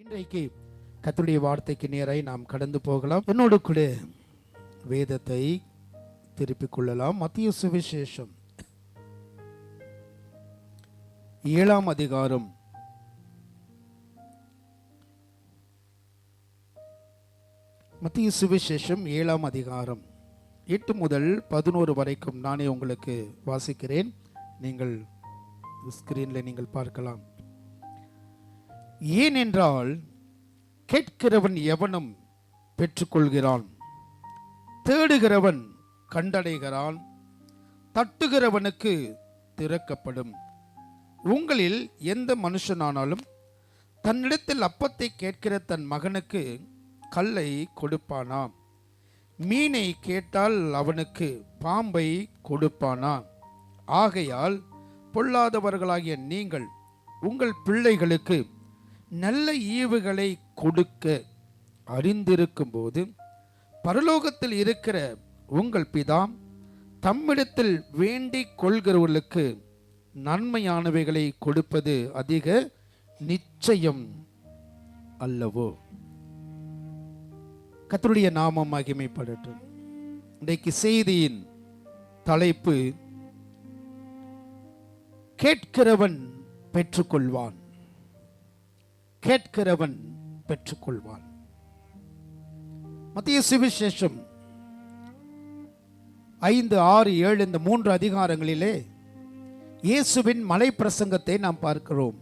இன்றைக்கு கர்த்தருடைய வார்த்தைக்கு நேராய் நாம் கடந்து போகலாம். என்னோடு கூட வேதத்தை திருப்பிக் கொள்ளலாம். மத்திய சுவிசேஷம் 7ஆம் அதிகாரம் மத்திய சுவிசேஷம் 7ஆம் அதிகாரம் 8 முதல் 11 வரைக்கும் நானே உங்களுக்கு வாசிக்கிறேன். நீங்கள் ஸ்கிரீன்ல நீங்கள் பார்க்கலாம். ஏனென்றால் கேட்கிறவன் எவனும் பெற்றுக்கொள்கிறான், தேடுகிறவன் கண்டடைகிறான், தட்டுகிறவனுக்கு திறக்கப்படும். உங்களில் எந்த மனுஷனானாலும் தன்னிடத்தில் அப்பத்தை கேட்கிற தன் மகனுக்கு கல்லை கொடுப்பானா? மீனை கேட்டால் அவனுக்கு பாம்பை கொடுப்பானா? ஆகையால் பொல்லாதவர்களாகிய நீங்கள் உங்கள் பிள்ளைகளுக்கு நல்ல ஈவுகளை கொடுக்க அறிந்திருக்கும் போது பரலோகத்தில் இருக்கிற உங்கள் பிதா தம்மிடத்தில் வேண்டிக் கொள்கிறவர்களுக்கு நன்மையானவைகளை கொடுப்பது அதிக நிச்சயம் அல்லவோ? கர்த்தருடைய நாமம் மகிமைப்படட்டும். இன்றைக்கு செய்தியின் தலைப்பு கேட்கிறவன் பெற்றுக்கொள்வான். கேட்கிறவன் பெற்றுக்கொள்வான். மத்திய சுவிசேஷம் 5, 6, 7 இந்த 3 அதிகாரங்களிலே இயேசுவின் மலை பிரசங்கத்தை நாம் பார்க்கிறோம்.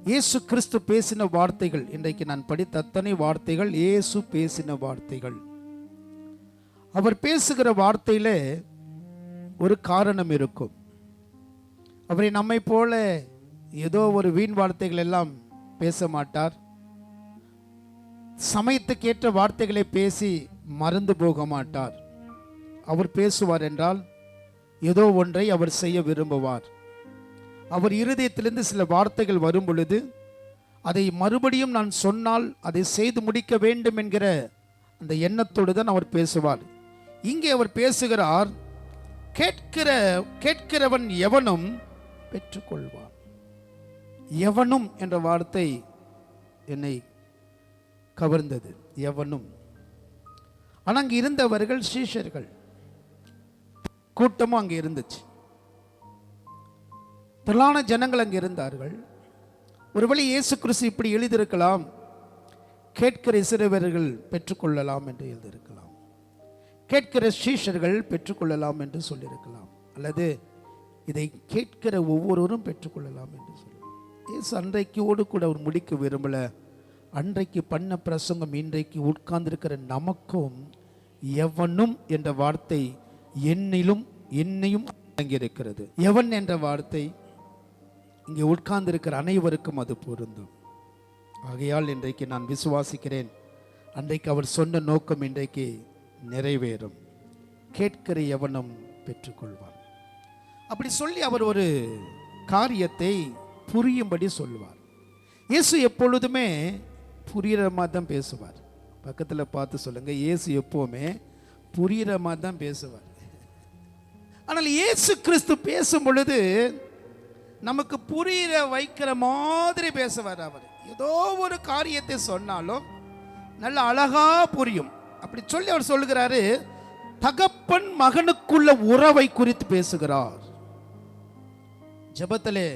இயேசு கிறிஸ்து பேசின வார்த்தைகள், இன்றைக்கு நான் படித்த அத்தனை வார்த்தைகள் இயேசு பேசின வார்த்தைகள். அவர் பேசுகிற வார்த்தையிலே ஒரு காரணம் இருக்கும். அவரை நம்மை போல ஏதோ ஒரு வீண் வார்த்தைகள் எல்லாம் பேச மாட்டார். சமயத்துக்கேற்ற வார்த்தைகளை பேசி மறந்து போக மாட்டார். அவர் பேசுவார் என்றால் ஏதோ ஒன்றை அவர் செய்ய விரும்புவார். அவர் இருதயத்திலிருந்து சில வார்த்தைகள் வரும் பொழுது அதை மறுபடியும் நான் சொன்னால் அதை செய்து முடிக்க வேண்டும் என்கிற அந்த எண்ணத்தோடு தான் அவர் பேசுவார். இங்கே அவர் பேசுகிறார், கேட்கிறவன் எவனும் பெற்றுக்கொள்வான். எவனும் என்ற வார்த்தை என்னை கவர்ந்தது. எவனும். ஆனால் அங்கே இருந்தவர்கள் சீஷர்கள் கூட்டமும் அங்கே இருந்துச்சு. திரளான ஜனங்கள் அங்கே இருந்தார்கள். ஒருவேளை இயேசு கிறிஸ்து இப்படி எழுதியிருக்கலாம், கேட்கிற இஸ்ரவேலர்கள் பெற்றுக்கொள்ளலாம் என்று எழுதியிருக்கலாம், கேட்கிற சீஷர்கள் பெற்றுக்கொள்ளலாம் என்று சொல்லியிருக்கலாம், அல்லது இதை கேட்கிற ஒவ்வொருவரும் பெற்றுக்கொள்ளலாம் என்று சொல்லலாம். இயேசு அன்றைக்கோடு கூட அவர் முடிக்க விரும்பல. அன்றைக்கு பண்ண பிரசங்கம் இன்றைக்கு உட்கார்ந்திருக்கிற நமக்கும் எவனும் என்ற வார்த்தை என்னையும் அடங்கியிருக்கிறது. எவன் என்ற வார்த்தை இங்கே உட்கார்ந்திருக்கிற அனைவருக்கும் அது பொருந்தும். ஆகையால் இன்றைக்கு நான் விசுவாசிக்கிறேன், அன்றைக்கு அவர் சொன்ன நோக்கம் இன்றைக்கு நிறைவேறும். கேட்கிற எவனும் பெற்றுக்கொள்வான். அப்படி சொல்லி அவர் ஒரு காரியத்தை புரியும்படி சொல்லுவார். இயேசு எப்பொழுதுமே புரிகிற மாதிரி தான் பேசுவார். பக்கத்தில் பார்த்து சொல்லுங்க, இயேசு எப்பவுமே புரிகிற மாதிரி தான் பேசுவார். ஆனால் இயேசு கிறிஸ்து பேசும் பொழுது நமக்கு புரிகிற வைக்கிற மாதிரி பேசுவார். அவர் ஏதோ ஒரு காரியத்தை சொன்னாலும் நல்ல அழகா புரியும். அப்படி சொல்லி அவர் சொல்லுகிறாரு, தகப்பன் மகனுக்குள்ள உறவை குறித்து பேசுகிறார். ஜெபத்திலே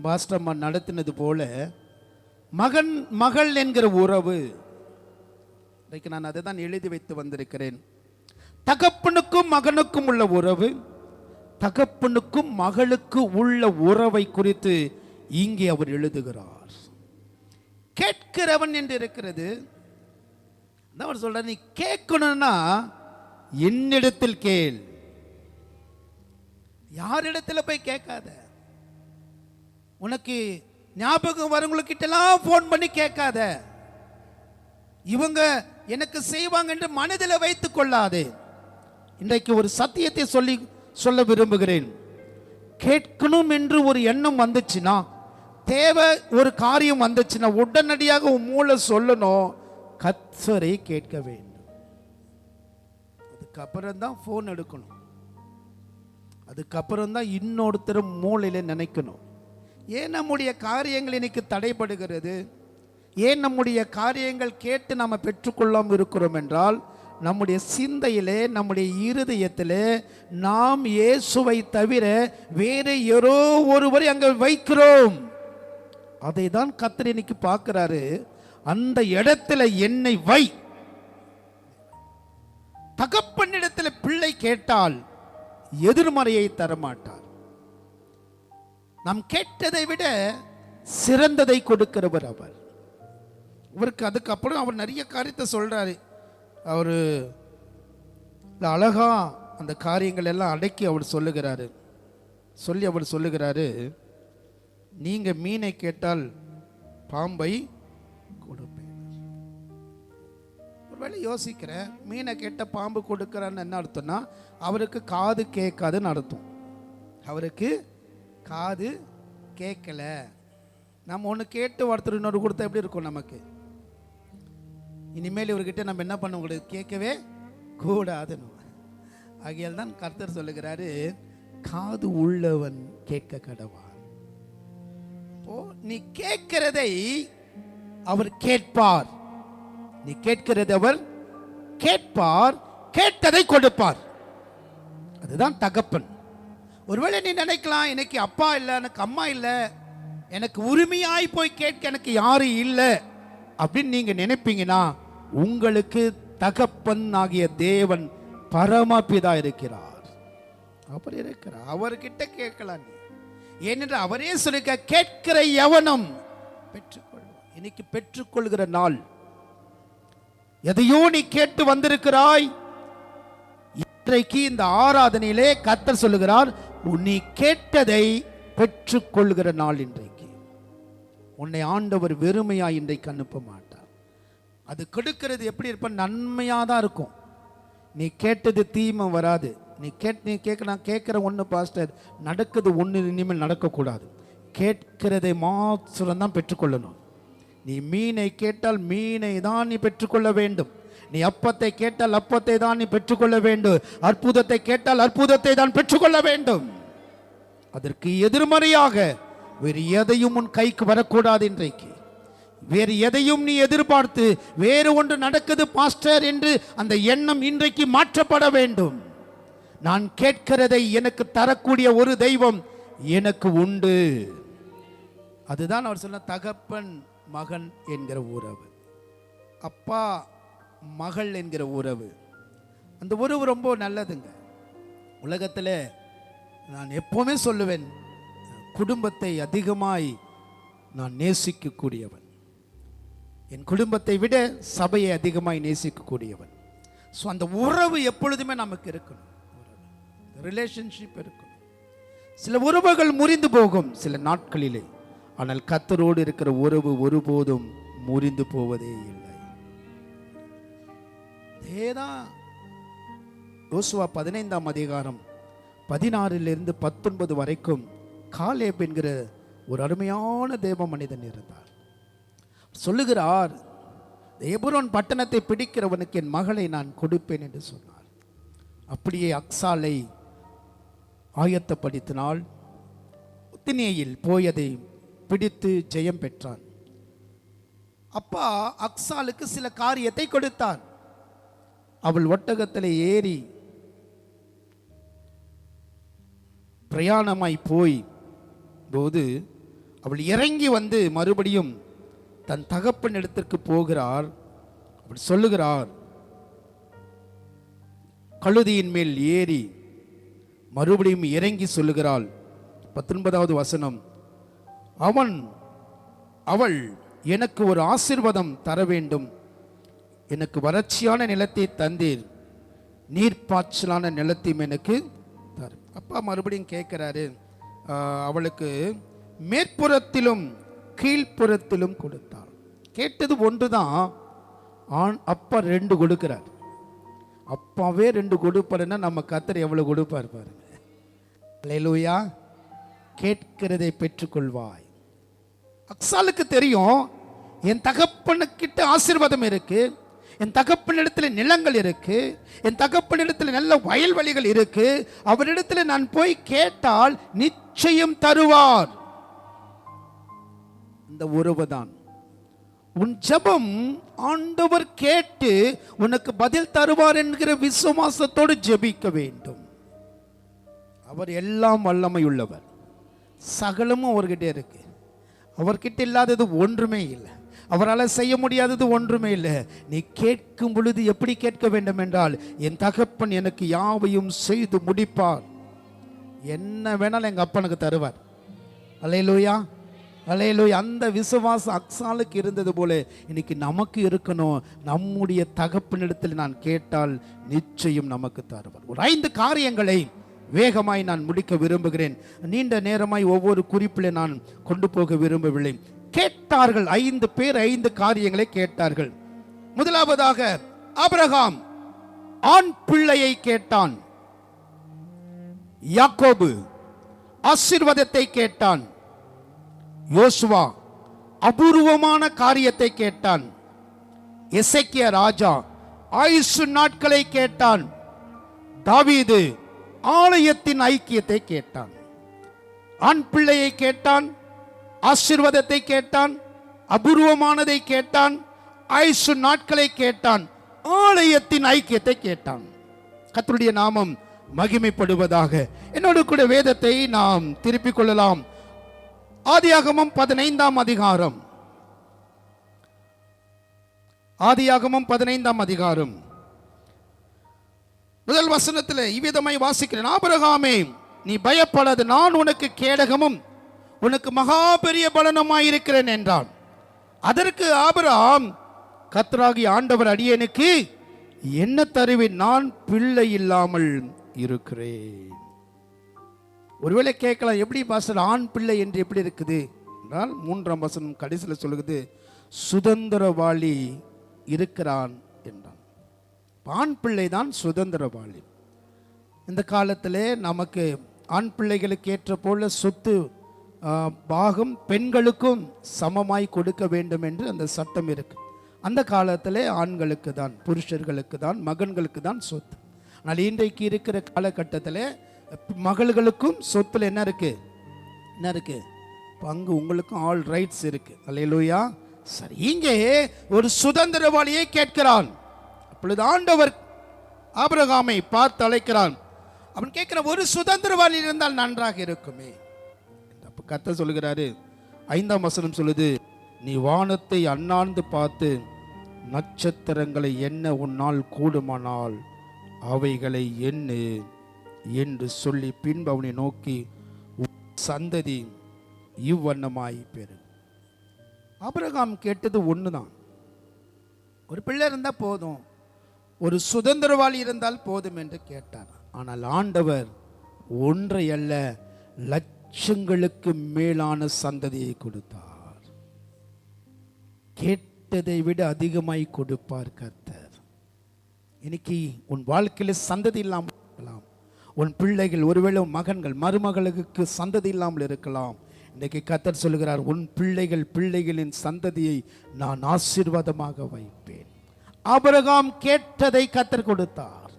பாஸ்டர்மா நடத்தினது போல மகன் மகள் என்கிற உறவு, இன்றைக்கு நான் அதை தான் எழுதி வைத்து வந்திருக்கிறேன். தகப்பனுக்கும் மகனுக்கும் உள்ள உறவு, தகப்பனுக்கும் மகளுக்கு உள்ள உறவை குறித்து இங்கே அவர் எழுதுகிறார். கேட்கிறவன் என்று இருக்கிறது. அவர் சொல்றார், நீ கேட்கணும்னா என்னிடத்தில் கேள், யாரிடத்துல போய் கேட்காத. உனக்கு ஞாபகம் வரவங்களுக்கிட்டலாம் போன் பண்ணி கேட்காத. இவங்க எனக்கு செய்வாங்க என்று மனதில் வைத்துக் கொள்ளாதே. இன்றைக்கு ஒரு சத்தியத்தை சொல்ல விரும்புகிறேன். கேட்கணும் என்று ஒரு எண்ணம் வந்துச்சுன்னா, தேவை ஒரு காரியம் வந்துச்சுன்னா உடனடியாக உன் மூளை சொல்லணும், கர்த்தரை கேட்க வேண்டும். அதுக்கப்புறம் தான் போன் எடுக்கணும். அதுக்கப்புறம் தான் இன்னொருத்தர் மூளையில நினைக்கணும். ஏன் நம்முடைய காரியங்கள் இன்னைக்கு தடைபடுகிறது? ஏன் நம்முடைய காரியங்கள் கேட்டு நாம் பெற்றுக்கொள்ளாமல் இருக்கிறோம் என்றால், நம்முடைய சிந்தையிலே, நம்முடைய இருதயத்திலே நாம் இயேசுவை தவிர வேறு யாரோ ஒருவரை அங்கே வைக்கிறோம். அதை தான் கர்த்தர் இன்னைக்கு பார்க்கிறாரு. அந்த இடத்துல என்னை வை. தகப்பனிடத்தில் பிள்ளை கேட்டால் எதிர்மறையை தரமாட்டார். நாம் கேட்டதை விட சிறந்ததை கொடுக்கிறவர் அவர். அவருக்கு அதுக்கப்புறம் அவர் நிறைய காரியத்தை சொல்றாரு. அவரு அழகா அந்த காரியங்கள் எல்லாம் அடக்கி அவர் சொல்லுகிறாரு. அவர் சொல்லுகிறாரு, நீங்க மீனை கேட்டால் பாம்பை கொடுப்பேன். ஒருவேளை யோசிக்கிறேன், மீனை கேட்ட பாம்பு கொடுக்கிறான்னு என்ன அர்த்தம்னா, அவருக்கு காது கேட்காதுன்னு அர்த்தம். அவருக்கு காது கேட்கல. நம்ம ஒன்று கேட்டு ஒருத்தர் இன்னொரு கொடுத்தா எப்படி இருக்கும் நமக்கு? இனிமேல் இவர்கிட்ட நம்ம என்ன பண்ண முடியாது, கேட்கவே கூடாதுன்னு. ஆகையால் தான் கர்த்தர் சொல்லுகிறாரு, காது உள்ளவன் கேட்க கடவான். நீ கேட்கிறதை அவர் கேட்பார். நீ கேட்கிறது அவர் கேட்பார், கேட்டதை கொடுப்பார். அதுதான் தகப்பன். ஒருவேளை நீ நினைக்கலாம், எனக்கு அப்பா இல்லை, எனக்கு அம்மா இல்லை, எனக்கு உரிமையாய் போய் கேட்க எனக்கு யாரும் இல்லை அப்படின்னு நீங்க நினைப்பீங்கன்னா, உங்களுக்கு தகப்பன் ஆகிய தேவன் பரமபிதா இருக்கிறார். அவர் இருக்கிறார். அவர்கிட்ட கேட்கலாம். ஏனென்று அவரே சொல்லிக்க, கேட்கிற எவனும் பெற்றுக்கொள்வான். இன்னைக்கு பெற்றுக்கொள்கிற நாள். எதையோ நீ கேட்டு வந்திருக்கிறாய். இன்றைக்கு இந்த ஆராதனையிலே கர்த்தர் சொல்லுகிறார், நீ கேட்டதை பெற்றுக்கொள்கிற நாள் இன்றைக்கு. உன்னை ஆண்டவர் வெறுமையாய் இன்றைக்கு அனுப்ப மாட்டார். அது கொடுக்கிறது எப்படி இருப்ப, நன்மையாக தான் இருக்கும். நீ கேட்டது தீமை வராது. நீ நான் கேட்குற ஒன்று பாஸ்டர், நடக்குது ஒன்று இனிமேல் நடக்கக்கூடாது. கேட்கிறதை மாத்திரம் தான் பெற்றுக்கொள்ளணும். நீ மீனை கேட்டால் மீனை தான் நீ பெற்றுக்கொள்ள வேண்டும். நீ அப்பத்தை கேட்டால் அப்பத்தை தான் நீ பெற்றுக்கொள்ள வேண்டும். அற்புதத்தை கேட்டால் அற்புதத்தை தான் பெற்றுக்கொள்ள வேண்டும். அதற்கு எதிர்மறையாக வேறு எதையும் உன் கைக்கு வரக்கூடாது. இன்றைக்கு வேறு எதையும் நீ எதிர்பார்த்து வேறு ஒன்று நடக்குது பாஸ்டர் என்று அந்த எண்ணம் இன்றைக்கு மாற்றப்பட வேண்டும். நான் கேட்கிறதை எனக்கு தரக்கூடிய ஒரு தெய்வம் எனக்கு உண்டு. அதுதான் அவர் சொன்ன தகப்பன் மகன் என்கிற உறவு, அப்பா மகள் என்கிற உறவு. அந்த உறவு ரொம்ப நல்லதுங்க. உலகத்தில் நான் எப்பவுமே சொல்லுவேன், குடும்பத்தை அதிகமாய் நான் நேசிக்கக்கூடியவன். என் குடும்பத்தை விட சபையை அதிகமாய் நேசிக்கக்கூடியவன். ஸோ அந்த உறவு எப்பொழுதுமே நமக்கு இருக்கணும். ரிலேஷன்ஷிப் இருக்கணும். சில உறவுகள் முறிந்து போகும் சில நாட்களிலே. ஆனால் கர்த்தரோடு இருக்கிற உறவு ஒருபோதும் முறிந்து போவதே இல்லை. அதேதான் யோசுவா 15ஆம் அதிகாரம் 16 19 வரைக்கும் காலேப் என்கிற ஒரு அருமையான தேவ மனிதன் இருந்தார். சொல்லுகிறார், எபிரோன் பட்டணத்தை பிடிக்கிறவனுக்கு என் மகளை நான் கொடுப்பேன் என்று சொன்னார். அப்படியே அக்சாலை ஆயத்தப்படுத்தினால் ஒத்தினியில் போய் அதை பிடித்து ஜெயம் பெற்றான். அப்பா அக்சாலுக்கு சில காரியத்தை கொடுத்தார். அவள் ஒட்டகத்தில் ஏறி பிரயாணமாய் போய் போது அவள் இறங்கி வந்து மறுபடியும் தன் தகப்பன் இடத்திற்கு போகிறார். அவள் சொல்லுகிறார், கழுதியின் மேல் ஏறி மறுபடியும் இறங்கி சொல்லுகிறாள். 19வது வசனம், அவள் எனக்கு ஒரு ஆசீர்வாதம் தர வேண்டும். எனக்கு வறட்சியான நிலத்தை தந்தீர், நீர்ப்பாய்ச்சலான நிலத்தையும் எனக்கு தர. அப்பா மறுபடியும் கேட்கிறாரு, அவளுக்கு மேற்புறத்திலும் கீழ்ப்புறத்திலும் கொடுத்தாள். கேட்டது ஒன்றுதான், அப்பா 2 கொடுக்கிறார். அப்பாவே 2 கொடுப்பாருன்னா நம்ம கர்த்தர் எவ்வளவு கொடுப்பார் பாருங்க. அல்லேலூயா. கேட்கிறதை பெற்றுக்கொள்வாய். அக்சாலுக்கு தெரியும், என் தகப்பனுக்கிட்ட ஆசீர்வாதம் இருக்கு, என் தகப்பனிடத்தில் நிலங்கள் இருக்கு, என் தகப்பனிடத்தில் நல்ல வயல்வெளிகள் இருக்கு, அவரிடத்தில் நான் போய் கேட்டால் நிச்சயம் தருவார். அந்த உறவுதான். உன் ஜெபம் ஆண்டவர் கேட்டு உனக்கு பதில் தருவார் என்கிற விசுவாசத்தோடு ஜெபிக்க வேண்டும். அவர் எல்லாம் வல்லமை உள்ளவர், சகலமும் அவர்கிட்ட இருக்கு. அவர்கிட்ட இல்லாதது ஒன்றுமே இல்லை, அவரால் செய்ய முடியாதது ஒன்றுமே இல்லை. நீ கேட்கும் பொழுது எப்படி கேட்க வேண்டும் என்றால், என் தகப்பன் எனக்கு யாவையும் செய்து முடிப்பார், என்ன வேணாலும் எங்கள் அப்பனுக்கு தருவார். அல்லேலூயா, அல்லேலூயா. அந்த விசுவாசம் அக்சாலுக்கு இருந்தது போல இன்னைக்கு நமக்கு இருக்கணும். நம்முடைய தகப்பனிடத்தில் நான் கேட்டால் நிச்சயம் நமக்கு தருவார். ஒரு 5 காரியங்களை வேகமாய் நான் முடிக்க விரும்புகிறேன். நீண்ட நேரமாய் ஒவ்வொரு குறிப்பிலே நான் கொண்டு போக விரும்பவில்லை. கேட்டார்கள், 5 பேர் 5 காரியங்களை கேட்டார்கள். முதலாவதாக ஆபிரகாம் ஆண் பிள்ளையை கேட்டான். யாக்கோபு ஆசீர்வாதத்தை கேட்டான். யோசுவா அபூர்வமான காரியத்தை கேட்டான். எசேக்கியா ராஜா ஆயுசு நாட்களை கேட்டான். தாவீது ஆலயத்தின் ஐக்கியத்தை கேட்டான். ஆண் பிள்ளையை கேட்டான், ஆசீர்வாதத்தை கேட்டான், அபூர்வமானதை கேட்டான், ஆயுசு நாட்களை கேட்டான், ஆலயத்தின் ஐக்கியத்தை கேட்டான். கர்த்தருடைய நாமம் மகிமைப்படுவதாக. என்னோடு கூட வேதத்தை நாம் திருப்பிக் கொள்ளலாம். ஆதியாகமம் 15ஆம் அதிகாரம். ஆதியாகமம் 15ஆம் அதிகாரம் முதல் வசனத்தில் இவ்விதமாய் வாசிக்கிறேன். ஆபிரகாமே, நீ பயப்படாது, நான் உனக்கு கேடகமும் உனக்கு மகா பெரிய பலனுமாயிருக்கிறேன் என்றான். அதற்கு ஆபிரகாம், கர்த்தராகிய ஆண்டவர் அடியேனுக்கு என்ன தருவேன், நான் பிள்ளை இல்லாமல் இருக்கிறேன். ஒருவேளை கேட்கலாம், எப்படி பாஸ்டர் ஆண் பிள்ளை என்று எப்படி இருக்குது என்றால், 3ஆம் வசனம் கடைசியில் சொல்லுகிறது, சுதந்திரவாளி இருக்கிறான் என்றான். ஆண் பிள்ளை தான் சுதந்திரவாளி. இந்த காலத்திலே நமக்கு ஆண் பிள்ளைகளுக்கு ஏற்ற போல சொத்து பாகம் பெண்களுக்கும் சமமாய் கொடுக்க வேண்டும் என்று அந்த சட்டம் இருக்கு. அந்த காலத்திலே ஆண்களுக்கு தான், புருஷர்களுக்கு தான், மகன்களுக்கு தான் சொத்து. ஆனால் இன்றைக்கு இருக்கிற காலகட்டத்தில் மகள்களுக்கும் சொத்துல என்ன இருக்கு பங்கு, உங்களுக்கும் ஆல் ரைட்ஸ் இருக்கு. அல்லேலூயா. சரி, இங்கே ஒரு சுதந்திரவாளியை கேட்கிறான். அப்பொழுது ஆண்டவர் ஆபிரகாமை பார்த்து அழைக்கிறான். அவன் கேட்கிற, ஒரு சுதந்திரவாளி இருந்தால் நன்றாக இருக்குமே. அப்ப கர்த்தர் சொல்லுகிறாரு, 5ஆம் வசனம் சொல்லுது, நீ வானத்தை அண்ணாந்து பார்த்து நட்சத்திரங்களை எண்ண உன்னால் கூடுமானால் அவைகளை எண்ணு என்று சொல்லி பின்பு அவனை நோக்கி, சந்ததி இவ்வண்ணமாய் பெரு. ஆபிரகாம் கேட்டது ஒண்ணுதான், ஒரு பிள்ளை இருந்தா போதும், ஒரு சுதந்திரவாளி இருந்தால் போதும் என்று கேட்டார். ஆனால் ஆண்டவர் ஒன்றை அல்ல, லட்சங்களுக்கு மேலான சந்ததியை கொடுத்தார். கேட்டதை விட அதிகமாய் கொடுப்பார் கர்த்தர். இன்னைக்கு உன் வாழ்க்கையில் சந்ததி இல்லாமல் இருக்கலாம். உன் பிள்ளைகள், ஒருவேளை மகன்கள், மருமகளுக்கு சந்ததி இல்லாமல் இருக்கலாம். இன்றைக்கு கர்த்தர் சொல்லுகிறார், உன் பிள்ளைகளின் சந்ததியை நான் ஆசீர்வாதமாக வைப்பேன். ஆபிரகாம் கேட்டதை கர்த்தர் கொடுத்தார்.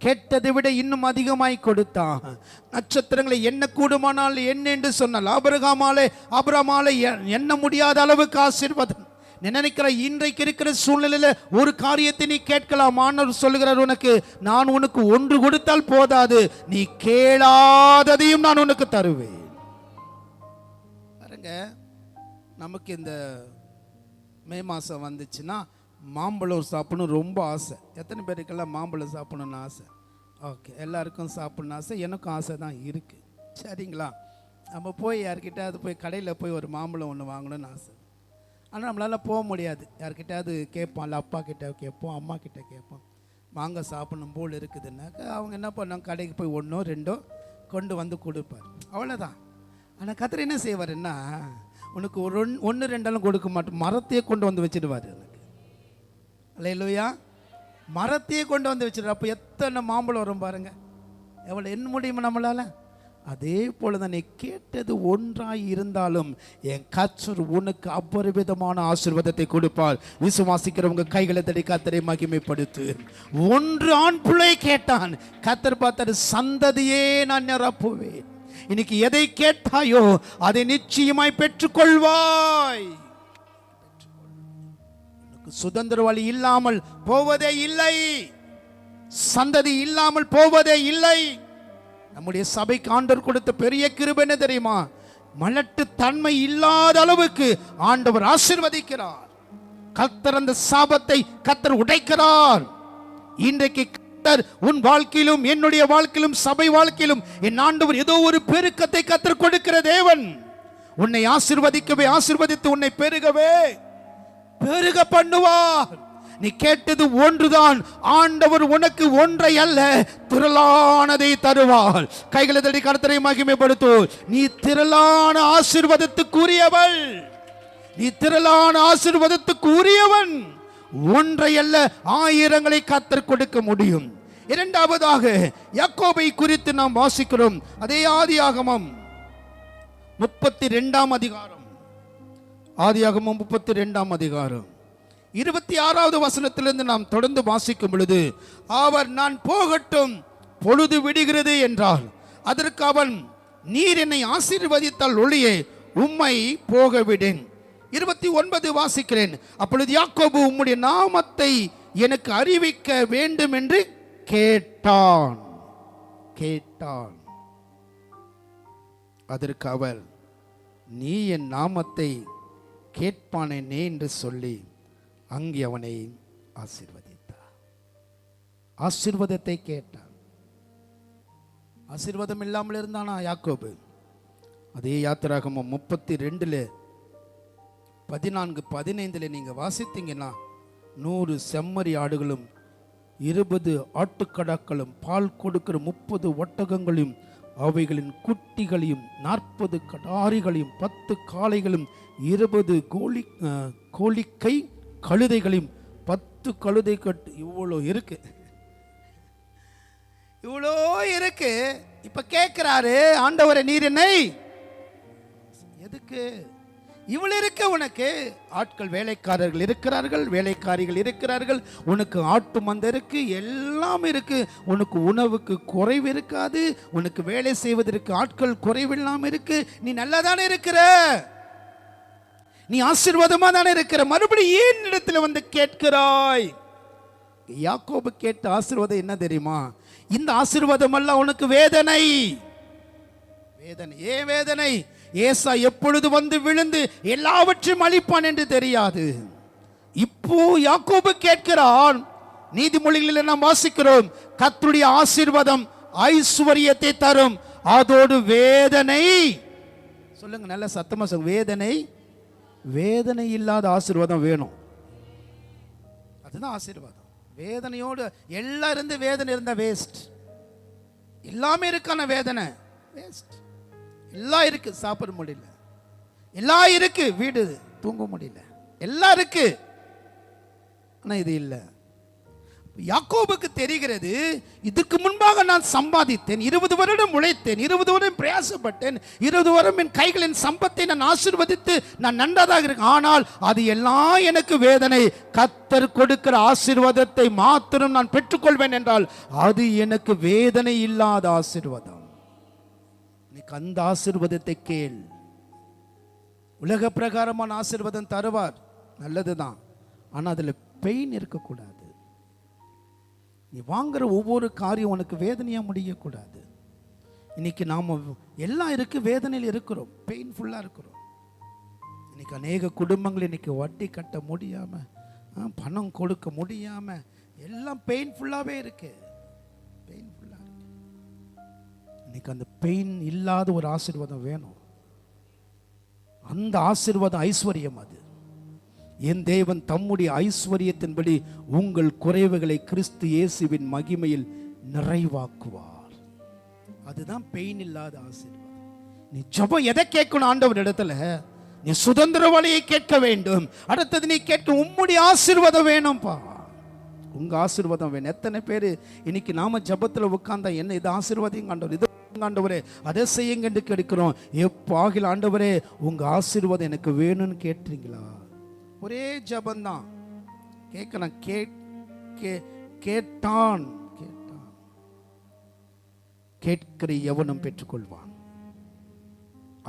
கேட்டதை விட இன்னும் அதிகமாய் கொடுத்தார். நட்சத்திரங்களை எண்ண கூடுமானால் என்ன என்று சொன்னால், ஆபிரகாமாலே எண்ண முடியாத அளவுக்கு ஆசீர்வாதம். நினைக்கிற இன்றைக்கு இருக்கிற சூழ்நிலையில ஒரு காரியத்தை நீ கேட்கலாம். ஆண்டவர் சொல்லுகிறார், உனக்கு நான் உனக்கு ஒன்று கொடுத்தால் போதாது, நீ கேளாததையும் நான் உனக்கு தருவேன். பாருங்க, நமக்கு இந்த மே மாதம் வந்துச்சுன்னா மாம்பழம் சாப்பிடணும் ரொம்ப ஆசை. எத்தனை பேருக்கெல்லாம் மாம்பழம் சாப்பிடணும்னு ஆசை? ஓகே, எல்லாருக்கும் சாப்பிடணும்னு ஆசை, எனக்கும் ஆசை தான் இருக்குது. சரிங்களா, நம்ம போய் யார்கிட்ட அது போய் கடையில் போய் ஒரு மாம்பழம் ஒன்று வாங்கணும்னு ஆசை. ஆனால் நம்மளால் போக முடியாது. யார்கிட்டையாவது கேட்போம், இல்லை அப்பா கிட்ட கேட்போம், அம்மா கிட்ட கேட்போம், மாங்காய் சாப்பிடணும் போல் இருக்குதுன்னாக்கா அவங்க என்ன பண்ணாங்க, கடைக்கு போய் 1 or 2 கொண்டு வந்து கொடுப்பார், அவ்வளோதான். ஆனால் கர்த்தர் என்ன செய்வாருன்னா, உனக்கு 1 2 கொடுக்க மாட்டோம், மரத்தையே கொண்டு வந்து வச்சிடுவார். எனக்கு அல்லேலூயா, மரத்தையே கொண்டு வந்து வச்சிடுவார். அப்போ எத்தனை மாம்பழம் வரும் பாருங்க, எவ்வளோ என்ன முடியுமா நம்மளால். அதே போல தான், நீ கேட்டது ஒன்றாய் இருந்தாலும் என் கர்த்தர் உனக்கு அபரிவிதமான ஆசீர்வாதத்தை கொடுப்பார். விசுவாசிக்கிறவங்க கைகளை தடி கர்த்தரை மகிமைப்படுத்து. 1 ஆண் பிள்ளை கேட்டான். கர்த்தர் பார்த்தாரு, சந்ததியே நான் நிரப்புவேன். இன்னைக்கு எதை கேட்டாயோ அதை நிச்சயமாய் பெற்றுக்கொள்வாய். சுதந்திர வழி இல்லாமல் போவதே இல்லை, சந்ததி இல்லாமல் போவதே இல்லை. நம்முடைய சபைக்கு ஆண்டவர் கொடுத்த பெரிய கிருபை என்ன தெரியுமா? மலட்டு தன்மை இல்லாத அளவுக்கு ஆண்டவர் ஆசீர்வதிக்கிறார். கர்த்தர் அந்த சாபத்தை கர்த்தர் உடைக்கிறார். இன்றைக்கு கர்த்தர் உன் வாழ்க்கையிலும் என்னுடைய வாழ்க்கையிலும் சபை வாழ்க்கையிலும் என் ஆண்டவர் ஏதோ ஒரு பெருக்கத்தை கர்த்தர் கொடுக்கிற தேவன். உன்னை ஆசீர்வதிக்கவே, ஆசீர்வதித்து உன்னை பெருகவே பெருக பண்ணுவார். நீ கேட்டது ஒன்றுதான், ஆண்டவர் உனக்கு ஒன்றை அல்ல திரளானதை தருவார். கைகளை தட்டி கர்த்தரை மகிமைப்படுத்து. நீ திரளான ஆசீர்வாதத்துக்குரியவள், நீ திரளான ஆசீர்வாதத்துக்குரியவன். ஒன்றை அல்ல ஆயிரங்களை கர்த்தர் கொடுக்க முடியும். இரண்டாவதாக யாக்கோபை குறித்து நாம் வாசிக்கிறோம். அதே ஆதியாகமம் 32 அதிகாரம், ஆதியாகமம் 32 அதிகாரம் 26வது வசனத்திலிருந்து நாம் தொடர்ந்து வாசிக்கும் பொழுது, அவர் நான் போகட்டும் பொழுது விடுகிறது என்றால் அதற்கு அவன், நீர் என்னை ஆசீர்வதித்தால் ஒளியே உம்மை போக விடேன். 29 வாசிக்கிறேன். அப்பொழுது யாக்கோபு உம்முடைய நாமத்தை எனக்கு அறிவிக்க வேண்டும் என்று கேட்டான். அதற்கு அவர், நீ என் நாமத்தை கேட்பானேனே என்று சொல்லி அங்கே அவனை ஆசீர்வதித்தார். ஆசீர்வாதத்தை கேட்டான். ஆசீர்வாதம் இல்லாமல் இருந்தானா யாக்கோபு? அதே யாத்திராகமம் 32 14-15 நீங்க வாசித்தீங்கன்னா 100 செம்மறி ஆடுகளும் 20 ஆட்டுக்கடாக்களும் பால் கொடுக்கிற 30 ஒட்டகங்களையும் அவைகளின் குட்டிகளையும் 40 கடாரிகளையும் 10 காளைகளும் 20 கோழிக்கை கழுதைகளையும் 10 கழுதை கட்டு, இவ்வளோ இருக்கு, இவ்வளோ இருக்கு. இப்ப கேட்கிறாரு, ஆண்டவரே நீர் என்னை எதுக்கு இவ்வளவு இருக்கு? உனக்கு ஆட்கள் வேலைக்காரர்கள் இருக்கிறார்கள், வேலைக்காரிகள் இருக்கிறார்கள், உனக்கு ஆட்டு மந்தை இருக்கு, எல்லாம் இருக்கு. உனக்கு உணவுக்கு குறைவு இருக்காது, உனக்கு வேலை செய்வதற்கு ஆட்கள் குறைவில்லாம இருக்கு. நீ நல்லா தானே இருக்கிற, நீ ஆசீர்வாதமா தானே இருக்கிற, மறுபடியும் ஏன் இடத்துல வந்து கேட்கிறாய்? யாக்கோபு கேட்ட ஆசீர்வாதம் என்ன தெரியுமா? இந்த ஆசீர்வாதம் அல்ல உனக்கு வேதனை. வேதனை ஏன் வேதனை? ஏசா எப்பொழுது வந்து விழுந்து எல்லாவற்றையும் அழிப்பான் என்று தெரியாது. இப்போ யாக்கோபு கேட்கிறான். நீதிமொழிகளில் நாம் வாசிக்கிறோம், கர்த்தருடைய ஆசீர்வாதம் ஐஸ்வரியத்தை தரும், அதோடு வேதனை, சொல்லுங்க நல்ல சத்தமா சொல்லுங்க, வேதனை. வேதனை இல்லாத ஆசீர்வாதம் வேணும், அதுதான் ஆசீர்வாதம். வேதனையோடு எல்லாம் இருந்து வேதனை இருந்தா வேஸ்ட். எல்லாமே இருக்கான வேதனை வேஸ்ட். எல்லாம் இருக்கு, சாப்பிட முடியல, எல்லாம் இருக்கு, வீடு தூங்க முடியல, எல்லாம் இருக்கு, ஆனா இது இல்லை. யாக்கோபுக்கு தெரிகிறது, இதுக்கு முன்பாக நான் சம்பாதித்தேன், 20 வருடம் உழைத்தேன், 20 வருடம் பிரயாசப்பட்டேன், 20 வருடம் என் கைகளின் சம்பத்தை நான் ஆசீர்வதித்து நான் நன்றதாக இருக்கேன், ஆனால் அது எல்லாம் எனக்கு வேதனை. கர்த்தர் கொடுக்கிற ஆசீர்வாதத்தை மாத்திரம் நான் பெற்றுக்கொள்வேன் என்றால் அது எனக்கு வேதனை இல்லாத ஆசீர்வாதம். அந்த ஆசீர்வாதத்தை கேள். உலக பிரகாரமான ஆசீர்வாதம் தருவார், நல்லதுதான், ஆனா அதுல பெயின் இருக்கக்கூடாது. நீ வாங்குற ஒவ்வொரு காரியம் உனக்கு வேதனையா முடியக்கூடாது. இன்னைக்கு நாம எல்லாம் இருக்கு, வேதனையில் இருக்கிறோம், பெயின்ஃபுல்லா இருக்கிறோம். இன்னைக்கு அநேக குடும்பங்கள் இன்னைக்கு வட்டி கட்ட முடியாம, பணம் கொடுக்க முடியாம, எல்லாம் பெயின்ஃபுல்லாவே இருக்கு, பெயின்ஃபுல்லா இருக்கு. இன்னைக்கு அந்த பெயின் இல்லாத ஒரு ஆசீர்வாதம் வேணும். அந்த ஆசீர்வாதம் ஐஸ்வர்யம். அது என் தேவன் தம்முடைய ஐஸ்வர்யத்தின்படி உங்கள் குறைவுகளை கிறிஸ்து இயேசுவின் மகிமையில் நிறைவாக்குவார். அதுதான் பெயின் இல்லாத ஆசீர்வாதம். நீ ஜெபம் எதை கேட்கணும் ஆண்டவர் இடத்துல? நீ சுதந்திர வழியை கேட்க வேண்டும். அடுத்தது நீ கேட்க உம்முடைய ஆசீர்வாதம் வேணும்பா, உங்க ஆசீர்வாதம் வேணும். எத்தனை பேர் இன்னைக்கு நாம ஜெபத்துல உட்கார்ந்தா என்ன இது ஆசீர்வாதம் ஆண்டவர், இது ஆண்டவரே அதை செய்யுங்க என்று கேட்கிறோம். எப்போ ஆகில ஆண்டவரே உங்க ஆசீர்வாதம் எனக்கு வேணும்னு கேட்டீங்களா? ஒரே ஜபந்தான் கேட்கணும். கேட்டான் கேட்கிற எவனும் பெற்றுக்கொள்வான்.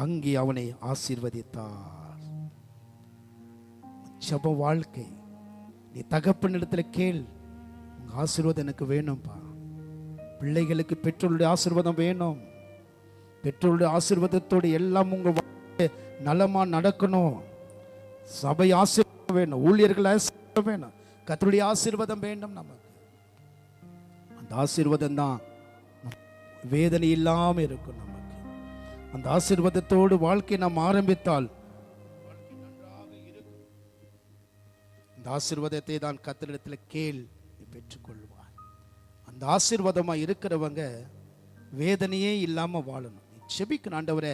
அங்கே அவனை ஆசீர்வதித்தார். ஜெப வாழ்க்கை. நீ தகப்பனிடத்துல கேள், உங்க ஆசீர்வாதம் எனக்கு வேணும்பா. பிள்ளைகளுக்கு பெற்றோருடைய ஆசீர்வாதம் வேணும். பெற்றோருடைய ஆசீர்வாதத்தோடு எல்லாம் உங்க நலமா நடக்கணும். சபை ஆசீர்வாதம் வேணும், ஊழியர்கள் ஆசீர்வாதம் வேணும், கர்த்தருடைய ஆசீர்வாதம் வேண்டும். நமக்கு அந்த ஆசீர்வாதம் தான் வேதனை இல்லாம இருக்கும். நமக்கு அந்த ஆசீர்வாதத்தோடு வாழ்க்கை நாம் ஆரம்பித்தால் அந்த ஆசீர்வாதத்தை தான் கர்த்தரிடத்தில் கேள், நீ பெற்றுக்கொள்வார். அந்த ஆசீர்வாதமா இருக்கிறவங்க வேதனையே இல்லாம வாழணும். நீ செபிக்கணும், ஆண்டவரே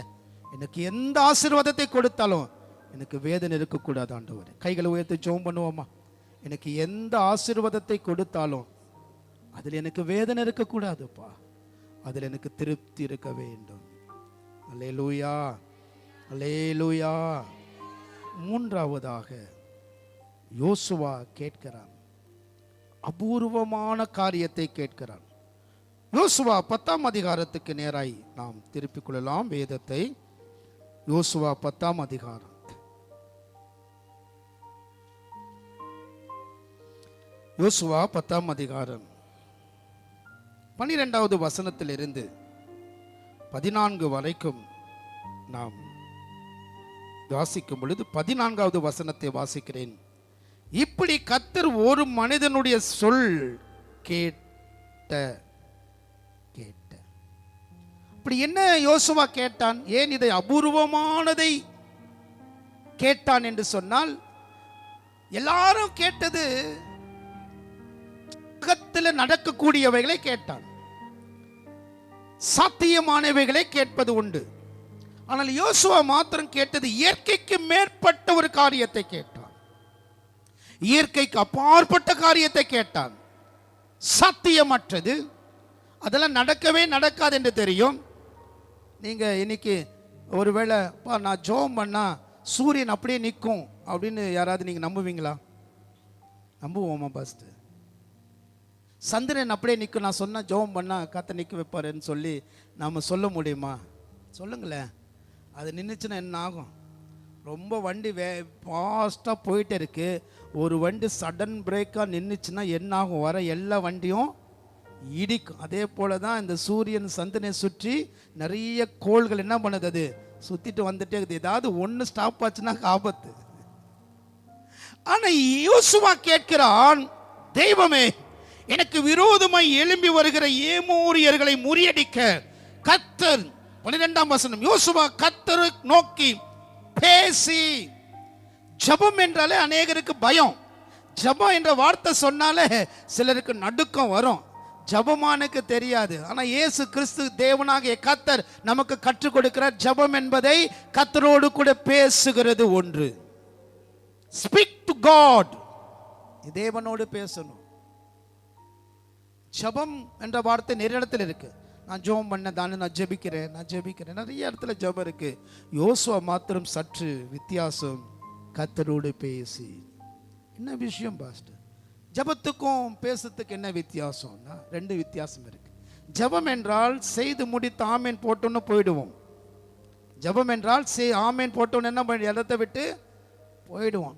எனக்கு எந்த ஆசீர்வாதத்தை கொடுத்தாலும் எனக்கு வேதனை இருக்கக்கூடாது ஆண்டவரே. கைகளை உயர்த்தி ஜெபம் பண்ணுவோமா? எனக்கு எந்த ஆசீர்வாதத்தை கொடுத்தாலும் அதில் எனக்கு வேதனை இருக்கக்கூடாதுப்பா, அதில் எனக்கு திருப்தி இருக்க வேண்டும். அல்லேலூயா, அல்லேலூயா. மூன்றாவதாக யோசுவா கேட்கிறான், அபூர்வமான காரியத்தை கேட்கிறான். யோசுவா 10ஆம் அதிகாரத்துக்கு நேராய் நாம் திருப்பிக் கொள்ளலாம் வேதத்தை. யோசுவா 10ஆம் அதிகாரம். யோசுவா 10ஆம் அதிகாரம் 12வது வசனத்திலிருந்து 14 வரைக்கும் நாம் வாசிக்கும் பொழுது 14வது வசனத்தை வாசிக்கிறேன். இப்படி கர்த்தர் ஒரு மனிதனுடைய சொல் கேட்ட. அப்படி என்ன யோசுவா கேட்டான்? ஏன் இதை அபூர்வமானதை கேட்டான் என்று சொன்னால், எல்லாரும் கேட்டது உலகத்தில் நடக்கக்கூடியவைகளை கேட்டான், சாத்தியமானவைகளை கேட்பது உண்டு. ஆனால் யோசுவா மாத்திரம் கேட்டது இயற்கைக்கு மேற்பட்ட ஒரு காரியத்தை கேட்டான். இயற்கைக்கு அப்பாற்பட்ட காரியத்தை கேட்டான். சாத்தியமற்றது, அதெல்லாம் நடக்கவே நடக்காது என்று தெரியும். நீங்க இன்னைக்கு ஒருவேளை நான் ஜெபம் பண்ணா சூரியன் அப்படியே நிற்கும் அப்படின்னு யாராவது நீங்க நம்புவீங்களா? நம்புவோமா? ஃபர்ஸ்ட் சந்திரன் அப்படியே நிற்கும் நான் சொன்னா ஜெபம் பண்ணா கத்த நிற்க வைப்பாருன்னு சொல்லி நாம சொல்ல முடியுமா? சொல்லுங்களேன். அது நின்றுச்சுன்னா என்ன ஆகும்? ரொம்ப வண்டி ஃபாஸ்ட்டாக போயிட்டே இருக்கு, ஒரு வண்டி சடன் பிரேக்காக நின்றுச்சுன்னா என்ன ஆகும்? வர எல்லா வண்டியும் இடிக்கும். அதே போல தான் இந்த சூரியன் சந்திரனை சுற்றி நிறைய கோள்கள் என்ன பண்ணுது? அது சுத்திட்டு வந்துட்டே இருக்குது. ஏதாவது ஒன்று ஸ்டாப் ஆச்சுன்னா ஆபத்து. ஆனா யோசுவா கேட்கிறான், தெய்வமே எனக்கு விரோதமாய் எழும்பி வருகிற ஏமோரியர்களை முறியடிக்க கர்த்தர். 12ஆம் வசனம். யோசுவா கர்த்தரை நோக்கி பேசி. ஜெபம் என்றாலே அநேகருக்கு பயம். ஜெபம் என்ற வார்த்தை சொன்னாலே சிலருக்கு நடுக்கம் வரும். ஜெபமானுக்கு தெரியாது. ஆனா இயேசு கிறிஸ்து தேவனாகிய கர்த்தர் நமக்கு கற்றுக் கொடுக்கிறார். ஜெபம் என்பதை கர்த்தரோடு கூட பேசுகிறது ஒன்று. Speak to God. தேவனோடு பேசணும். ஜெபம் என்ற வார்த்தை நிறைய இடத்துல இருக்கு. நான் ஜெபம் பண்ண தானே, நான் ஜெபிக்கிறேன், நான் ஜெபிக்கிறேன், நிறைய இடத்துல ஜெபம் இருக்கு. யோசுவா மாத்திரம் சற்று வித்தியாசம். கர்த்தரோடு பேசி. என்ன விஷயம் பாஸ்டர்? ஜெபத்துக்கும் பேசுறதுக்கு என்ன வித்தியாசம்னா, ரெண்டு வித்தியாசம் இருக்கு. ஜெபம் என்றால் செய்து முடித்து ஆமேன் போட்டோன்னு போயிடுவோம். ஜெபம் என்றால் ஆமேன் போட்டோன்னு என்ன பண்ணி இடத்தை விட்டு போயிடுவோம்.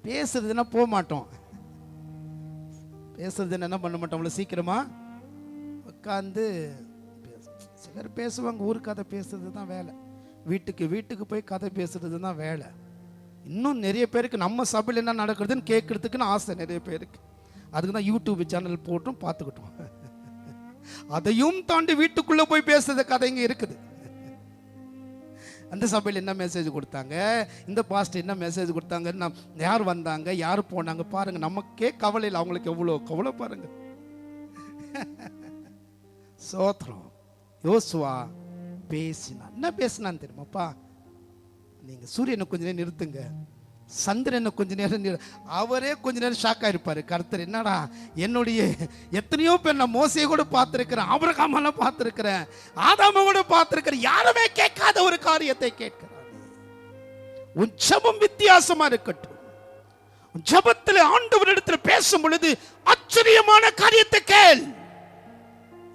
பேசுறதுன்னா போக மாட்டோம். பேசுறதுன்னு என்ன பண்ண மாட்டோம், அவ்வளோ சீக்கிரமா உட்காந்து சிலர் பேசுவாங்க. ஊர் கதை பேசுறது தான் வேலை. வீட்டுக்கு போய் கதை பேசுறது தான் வேலை. இன்னும் நிறைய பேருக்கு நம்ம சபையில் என்ன நடக்கிறதுன்னு கேட்கறதுக்குன்னு ஆசை நிறைய பேருக்கு. அதுக்கு தான் யூடியூப் சேனல் போட்டும் பார்த்துக்கிட்டோம். அதையும் தாண்டி வீட்டுக்குள்ளே போய் பேசுறது கதைங்க இருக்குது. அந்த சபையில் என்ன மெசேஜ் கொடுத்தாங்க, இந்த பாஸ்டர் என்ன மெசேஜ் கொடுத்தாங்க, யார் வந்தாங்க, யார் போனாங்க பாருங்க. நமக்கே கவலையில், அவங்களுக்கு எவ்வளோ கவலை பாருங்க. சோத்திரம். யோசுவா பேசினான். என்ன பேசினான்னு தெரியுமாப்பா? நீங்க சூரியனை கொஞ்ச நேரம் நிறுத்துங்க, சந்திரனை கொஞ்ச நேரம் அவரே கொஞ்ச நேரம் ஷாக் ஆயிருப்பாரு. கர்த்தர் என்னடா, என்னுடைய எத்தனையோ பேர் நான் மோசையை கூட பார்த்திருக்கிறேன், ஆபிரகாமெல்லாம் பார்த்திருக்கிறேன், ஆதாம கூட பார்த்திருக்கிறேன், யாருமே கேட்காத ஒரு காரியத்தை கேட்கிறார். உன் ஜெபம் வித்தியாசமா இருக்கட்டும். உன் ஜெபத்தில் ஆண்டவரிடத்தில் பேசும் பொழுது ஆச்சரியமான காரியத்தை கேள்.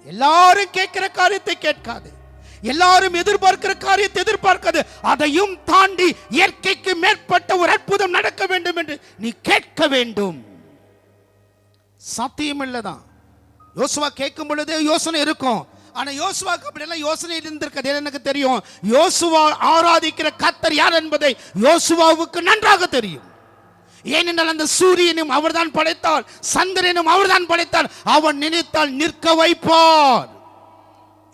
எல்லாரும் கேட்கிற காரியத்தை கேட்காது. எல்லாரும் எதிர்பார்க்கிற காரியத்தை எதிர்பார்க்காது, அதையும் தாண்டி இயற்கைக்கு மேற்பட்ட ஒரு அற்புதம் நடக்க வேண்டும் என்று நீ கேட்க வேண்டும். சாத்தியம் இல்லதான். யோசுவா கேட்கும் பொழுதே யோசனை இருக்கும். ஆனா யோசுவாக்கு அப்படியெல்லாம் யோசனை இருந்திருக்கிறது எனக்கு தெரியும். யோசுவா ஆராதிக்கிற கர்த்தர் யார் என்பதை யோசுவாவுக்கு நன்றாக தெரியும். ஏனென்றால் அந்த சூரியனும் அவர்தான் படைத்தார், சந்திரனும் அவர்தான் படைத்தார். அவன் நினைத்தால் நிற்க வைப்பார்.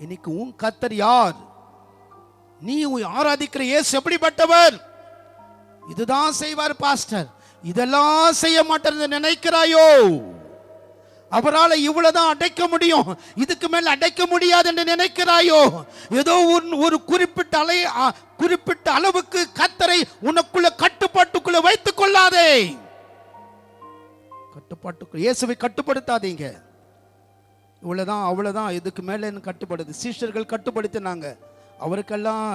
இன்னைக்கு உன் கர்த்தர் யார்? நீ ஆராதிக்கிற இயேசு எப்படிப்பட்டவர்? இதுதான் செய்வார் பாஸ்டர், இதெல்லாம் செய்ய மாட்டேன்னு நினைக்கிறாயோ? அவரால் இவ்வளவுதான் அடைக்க முடியும், இதுக்கு மேல அடைக்க முடியாது என்று நினைக்கிறாயோ? ஏதோ ஒரு குறிப்பிட்ட அளவுக்கு கர்த்தரை உனக்குள்ள கட்டுப்பாட்டுக்குள்ள வைத்துக் கொள்ளாதே. கட்டுப்பாட்டுக்குள்ள இயேசுவை கட்டுப்படுத்தாதீங்க. இவ்வளவுதான் அவ்வளவுதான், இதுக்கு மேல என்ன கட்டுப்படுது? சீஷர்கள் கட்டுப்படுத்தினாங்க. அவருக்கெல்லாம்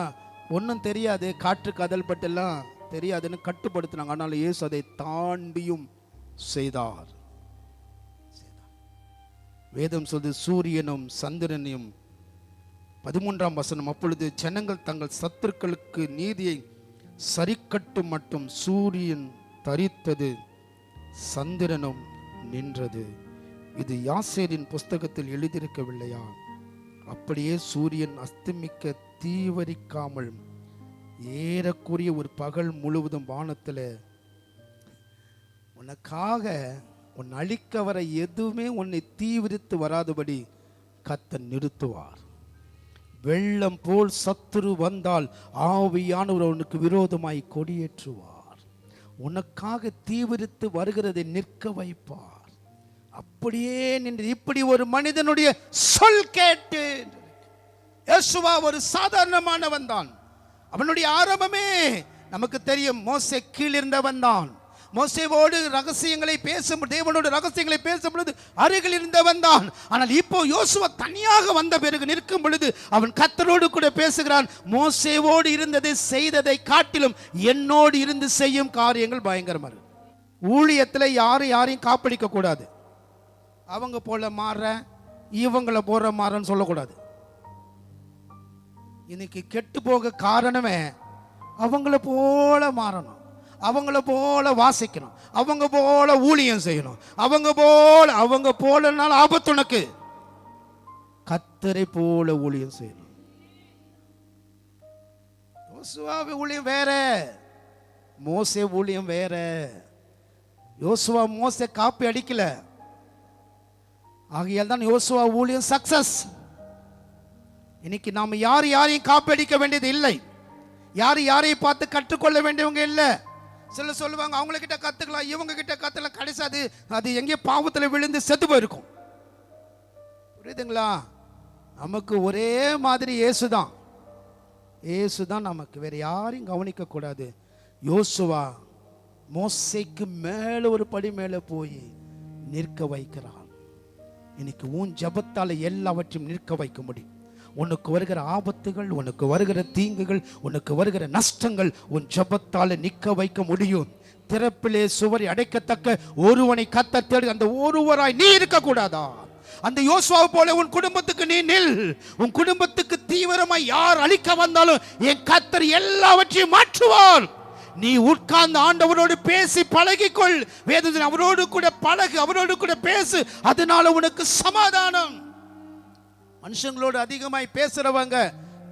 ஒன்றும் தெரியாது, காற்று கதல் பட்டெல்லாம் தெரியாதுன்னு கட்டுப்படுத்தினாங்க. ஆனால் இயேசு அதை தாண்டியும் செய்தார். வேதம் சொல்து சூரியனும் சந்திரனையும் 13ஆம் வசனம், அப்பொழுது ஜனங்கள் தங்கள் சத்துருக்களுக்கு நீதியை சரிக்கட்டும் மட்டும் சூரியன் தரித்தது, சந்திரனும் நின்றது. இது யாசேரின் புஸ்தகத்தில் எழுதியிருக்கவில்லையா? அப்படியே சூரியன் அஸ்தமிக்க தீவரிக்காமல் ஏறக்குறைய ஒரு பகல் முழுவதும் வானத்தில் உனக்காக உன் அழிக்க வர எதுவுமே உன்னை தீவிரித்து வராதபடி கர்த்தர் நிறுத்துவார். வெள்ளம் போல் சத்துரு வந்தால் ஆவியானவர் அவனுக்கு விரோதமாய் கொடியேற்றுவார். உனக்காக தீவிரித்து வருகிறதை நிற்க வைப்பார். அப்படியே நின்று இப்படி ஒரு மனிதனுடைய சொல் கேட்டு, யோசுவா ஒரு சாதாரணமானவன் தான். அவனுடைய ஆரம்பமே நமக்கு தெரியும். மோசே கீழிருந்தவன் தான். மோசேவோடு ரகசியங்களை பேசும், தேவனோடு ரகசியங்களை பேசும் பொழுது அருகில் இருந்தவன் தான். ஆனால் இப்போ யோசுவா தனியாக வந்த பிறகு நிற்கும் பொழுது அவன் கர்த்தரோடு கூட பேசுகிறான். மோசேவோடு இருந்ததை செய்ததை காட்டிலும் என்னோடு இருந்து செய்யும் காரியங்கள் பயங்கரமா இருக்கு. ஊழியத்தில் யாரையும் காப்படிக்க கூடாது. அவங்க போல மாற இவங்கள போற மாறன்னு சொல்லக்கூடாது. இன்னைக்கு கெட்டு போக காரணமே அவங்கள போல மாறணும், அவங்கள போல வாசிக்கணும், அவங்க போல ஊழியம் செய்யணும், அவங்க போலனால ஆபத்து உனக்கு. கர்த்தரை போல ஊழியம் செய்யணும். யோசுவா ஊழியம் வேற, மோசே ஊழியம் வேற. யோசுவா மோசே காப்பி அடிக்கல, ஆகையால் தான் யோசுவா ஊழியம் சக்சஸ். இன்னைக்கு நாம யாரையும் காப்பி அடிக்க வேண்டியது இல்லை, யாரையும் பார்த்து கற்றுக்கொள்ள வேண்டியவங்க இல்லை. சிலர் சொல்லுவாங்க அவங்க கிட்ட கத்துக்கலாம், இவங்க கிட்ட கத்துக்கலாம், கடைசி அது எங்கே பாவத்தில் விழுந்து செத்து போயிருக்கும். புரியுதுங்களா? நமக்கு ஒரே மாதிரி இயேசுதான் நமக்கு, வேற யாரையும் கவனிக்க கூடாது. யோசுவா மோசேக்கு மேல ஒரு படி மேல போய் நிற்க வைக்கிறான். இன்னைக்கு உன் ஜபத்தால எல்லாவற்றையும் நிற்க வைக்க முடியும். உனக்கு வருகிற ஆபத்துகள், உனக்கு வருகிற தீங்குகள், உனக்கு வருகிற நஷ்டங்கள் உன் ஜபத்தால நிற்க வைக்க முடியும். திறப்பிலே சுவரை அடைக்கத்தக்க ஒருவனை கர்த்தர் தேடி, அந்த ஒருவராய் நீ இருக்க கூடாதா? அந்த யோசுவாவை போல உன் குடும்பத்துக்கு நீ நில். உன் குடும்பத்துக்கு தீவிரமாய் யார் அழிக்க வந்தாலும் என் கர்த்தர் எல்லாவற்றையும் மாற்றுவார். நீ உட்கார்ந்து ஆண்டவரோடு பேசி பழகிக்கொள். வேதத்தில் அவரோடு கூட பழகு, அவரோடு கூட பேசு, அதனால உனக்கு சமாதானம். மனுஷங்களோடு அதிகமாய் பேசுறவங்க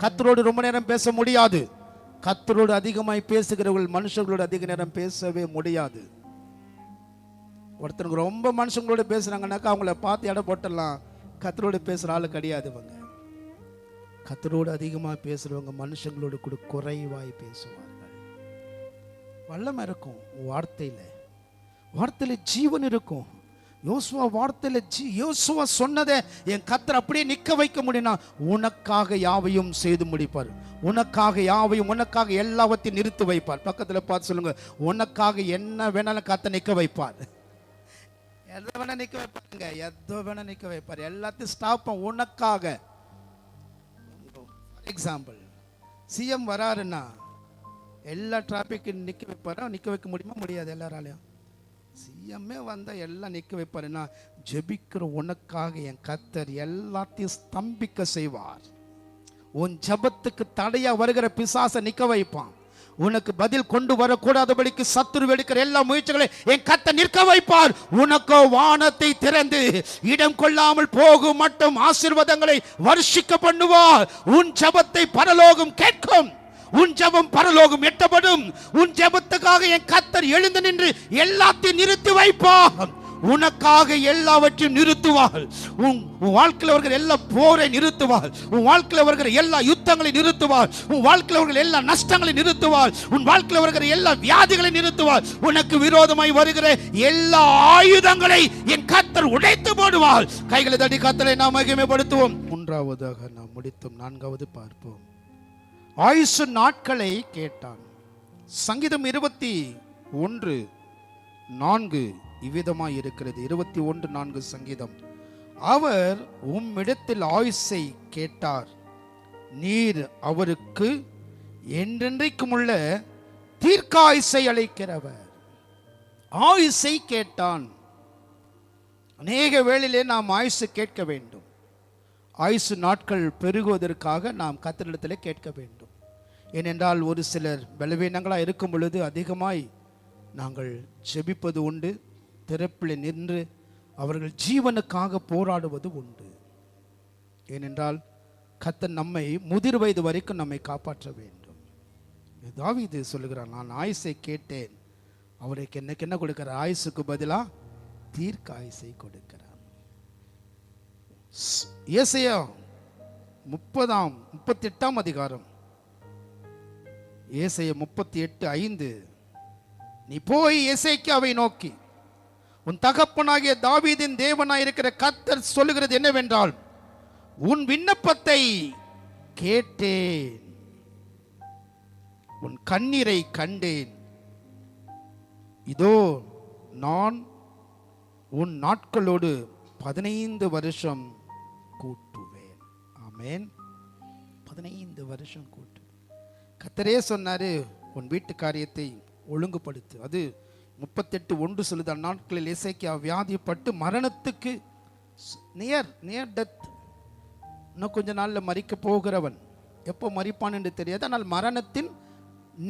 கர்த்தரோடு ரொம்ப நேரம் பேச முடியாது. கர்த்தரோடு அதிகமாய் பேசுகிறவர்கள் மனுஷங்களோடு அதிக நேரம் பேசவே முடியாது. ஒருத்தருக்கு ரொம்ப மனுஷங்களோட பேசுறாங்கன்னாக்கா அவங்கள பார்த்து எடை போட்டலாம். கர்த்தரோடு பேசுற ஆளு கிடையாது. இவங்க கர்த்தரோடு அதிகமாக பேசுறவங்க மனுஷங்களோடு கூட குறைவாய் பேசுவார்கள். வல்லமை இருக்கும் வார்த்தையில ஜீவன் இருக்கும். யோசுவா வார்த்தையில யோசுவா சொன்னதை என் கர்த்தர் அப்படியே நிற்க வைக்க முடியும்னா உனக்காக யாவையும் செய்து முடிப்பார். உனக்காக எல்லாவற்றையும் நிறுத்தி வைப்பார். பக்கத்தில் பார்த்து சொல்லுங்க, உனக்காக என்ன வேணாலும் கர்த்தர் நிற்க வைப்பார். எதை வேணா நிற்க வைப்பாருங்க, எதோ வேணா நிற்க வைப்பார். எல்லாத்தையும் ஸ்டாப் உனக்காக. ஃபார் எக்ஸாம்பிள், சிஎம் வராருன்னா எல்லா டிராபிக் நிற்க வைப்பாரா? நிற்க வைக்க முடியுமா? முடியாது. எல்லாராலையும் சிஎம்ஏ வந்தால் எல்லாம் நிற்க வைப்பாருன்னா ஜெபிக்கிற உனக்காக என் கர்த்தர் எல்லாத்தையும் ஸ்தம்பிக்க செய்வார். உன் ஜெபத்துக்கு தடையா வருகிற பிசாசை நிக்க வைப்பான். உனக்கு பதில் கொண்டு வரக்கூடாதபடிக்கு சத்துரு எடுக்கிற எல்லா முயற்சிகளை என் கர்த்தர் நிற்க வைப்பார். உனக்கோ வானத்தை திறந்து இடம் கொள்ளாமல் போகும் மட்டும் ஆசீர்வாதங்களை வருஷிக்க பண்ணுவார். உன் ஜெபத்தை பரலோகம் கேட்கும். உன் ஜெபம் பரலோகம் எட்டப்படும். உன் ஜெபத்துக்காக என் கர்த்தர் எழுந்து நின்று எல்லாத்தையும் நிறுத்தி வைப்பார். உனக்காக எல்லாவற்றையும் நிறுத்துவாள். உன் வாழ்க்கையில் வருகிற எல்லா போரை நிறுத்துவாள். உன் வாழ்க்கையில் வருகிற எல்லா யுத்தங்களை நிறுத்துவாள். உன் வாழ்க்கையில் வருகிற எல்லா நஷ்டங்களை நிறுத்துவாள். உன் வாழ்க்கையில் வருகிற எல்லா வியாதிகளை நிறுத்துவாள். உனக்கு விரோதமாய் வருகிற எல்லா ஆயுதங்களை என் கர்த்தர் உடைத்து போடுவாள். கைகளை தட்டி கர்த்தரை நாம் மகிமைப்படுத்துவோம். மூன்றாவதாக நாம் முடித்தோம். நான்காவது பார்ப்போம். ஆயுசு நாட்களை கேட்டான். சங்கீதம் 21:4 இவ்விதமாய் இருக்கிறது. 21:4 சங்கீதம். அவர் உம்மிடத்தில் ஆயுசை கேட்டார், நீர் அவருக்கு என்றென்றைக்கும் உள்ள தீர்க்காயுசை அளிக்கிறவர். ஆயுசை கேட்டான். அநேக வேளையிலே நாம் ஆயுசு கேட்க வேண்டும். ஆயுசு நாட்கள் பெருகுவதற்காக நாம் கர்த்தரிடத்திலே கேட்க வேண்டும். ஏனென்றால் ஒரு சிலர் பலவீனங்களாக இருக்கும் பொழுது அதிகமாய் நாங்கள் ஜெபிப்பது உண்டு. திறப்பில் நின்று அவர்கள் ஜீவனுக்காக போராடுவது உண்டு. ஏனென்றால் கர்த்தர் நம்மை முதிர் வயது வரைக்கும் நம்மை காப்பாற்ற வேண்டும். தாவீது சொல்லுகிறான், நான் ஆயுசை கேட்டேன், அவருக்கு எனக்கு என்ன கொடுக்கிறார்? ஆயுசுக்கு பதிலாக தீர்க்க ஆயுசை கொடுக்கிறார். ஏசாயா 38ஆம் அதிகாரம், ஏசாயா 38:5, நீ போய் எசேக்கியாவை நோக்கி, உன் தகப்பனாகிய தாவீதின் தேவனாய் இருக்கிற கர்த்தர் சொல்லுகிறது என்னவென்றால், உன் விண்ணப்பத்தை கேட்டேன், உன் கண்ணீரை கண்டேன், இதோ நான் உன் நாட்களோடு 15 வருஷம் கூட்டுவேன். ஆமென். 15 வருஷம் கூட்டு. கர்த்தரே சொன்னாரு, உன் வீட்டு காரியத்தை ஒழுங்குபடுத்து. அது 38:1 சொல்லுது, அந்நாட்களில் எசேக்கியா வியாதிப்பட்டு மரணத்துக்கு நியர் டெத், இன்னும் கொஞ்ச நாளில் மரிக்க போகிறவன், எப்போ மரிப்பான் என்று தெரியாது, ஆனால் மரணத்தின்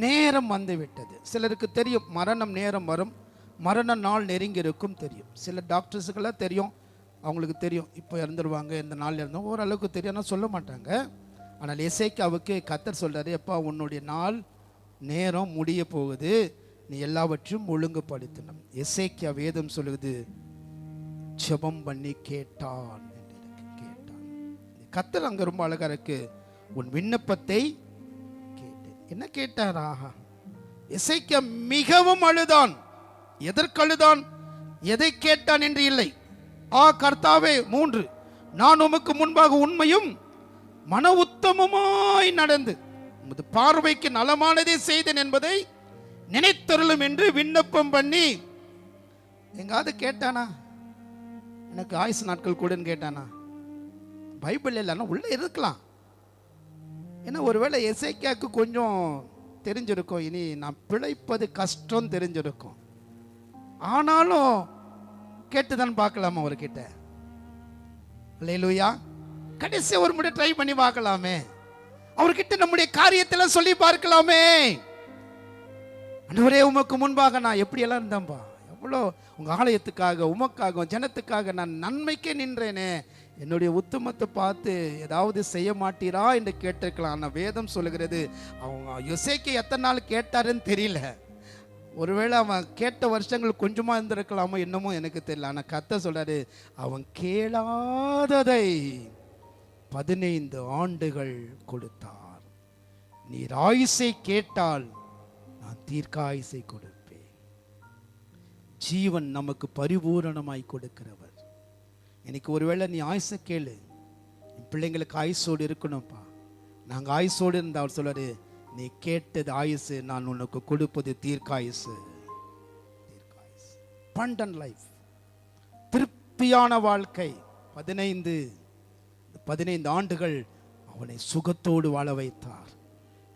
நேரம் வந்து விட்டது. சிலருக்கு தெரியும் மரணம் நேரம் வரும், மரண நாள் நெருங்கி இருக்கும் தெரியும். சில டாக்டர்ஸுக்கெல்லாம் தெரியும், அவங்களுக்கு தெரியும் இப்போ இறந்துருவாங்க, இந்த நாள் இருந்தோம், ஓரளவுக்கு தெரியும், ஆனால் சொல்ல மாட்டாங்க. ஆனால் எசேக்கியாவுக்கு கர்த்தர் சொல்றாரு, எப்பா உன்னுடைய நாள் நேரம் முடிய போகுது, நீ எல்லாவற்றையும் ஒழுங்குபடுத்தணும். எசேக்கியா வேதம் சொல்லுது, ஜெபம் பண்ணி கேட்டான் என்று கேட்டான். கர்த்தர் அங்க ரொம்ப அழகா இருக்கு, உன் விண்ணப்பத்தை கேட்டேன். என்ன கேட்டாரா? எசேக்கியா மிகவும் அழுதான். எதற்கு அழுதான்? எதை கேட்டான் என்று இல்லை. கர்த்தாவே 3, நான் உமக்கு முன்பாக உண்மையும் மன உத்தமமாய் நடந்து உமது பார்வைக்கு நலமானதை செய்தேன் என்பதை நினைத்தருளும் என்று விண்ணப்பம் பண்ணி, எங்காவது கேட்டானா எனக்கு ஆயுசு நாட்கள் கூடன்னு கேட்டானா? பைபிள் இல்லைன்னா உள்ள இருக்கலாம். ஏன்னா ஒருவேளை எசேக்கியாவுக்கு கொஞ்சம் தெரிஞ்சிருக்கும், இனி நான் பிழைப்பது கஷ்டம் தெரிஞ்சிருக்கும். ஆனாலும் கேட்டுதான் பார்க்கலாமா அவர்கிட்ட? அல்லேலூயா. கடைசி ஒரு முறை ட்ரை பண்ணி பார்க்கலாமே, அவர்கிட்ட நம்முடைய காரியத்தில் சொல்லி பார்க்கலாமே. ஆண்டவரே உமக்கு முன்பாக நான் எப்படியெல்லாம் இருந்தேன்பா, எவ்வளோ உங்க ஆலயத்துக்காக உமக்காக ஜனத்துக்காக நான் நன்மைக்கே நின்றேனே, என்னுடைய உத்தமத்தை பார்த்து ஏதாவது செய்ய மாட்டீரா என்று கேட்டிருக்கலாம். ஆனால் வேதம் சொல்லுகிறது, அவங்க எசேக்கியா எத்தனை நாள் கேட்டாருன்னு தெரியல. ஒருவேளை அவன் கேட்ட வருஷங்கள் கொஞ்சமாக இருந்திருக்கலாமோ என்னமோ எனக்கு தெரியல. ஆனால் கர்த்தர் சொல்றாரு, அவன் கேளாததை 15 ஆண்டுகள் கொடுத்தார். நீர் ஆயுசை கேட்டால் நான் தீர்க்காயுசை கொடுப்பேன். ஜீவன் நமக்கு பரிபூரணமாய் கொடுக்கிறவர். எனக்கு ஒருவேளை நீ ஆயுசை கேளு, என் பிள்ளைங்களுக்கு ஆயுசோடு இருக்கணும்ப்பா. நாங்கள் ஆயுசோடு இருந்தால் அவர் சொல்றாரு, நீ கேட்டது ஆயுசு, நான் உனக்கு கொடுப்பது தீர்க்காயுசு. பண்டன் லைஃப், திருப்தியான வாழ்க்கை. 15 ஆண்டுகள் அவனை சுகத்தோடு வாழ வைத்தார்.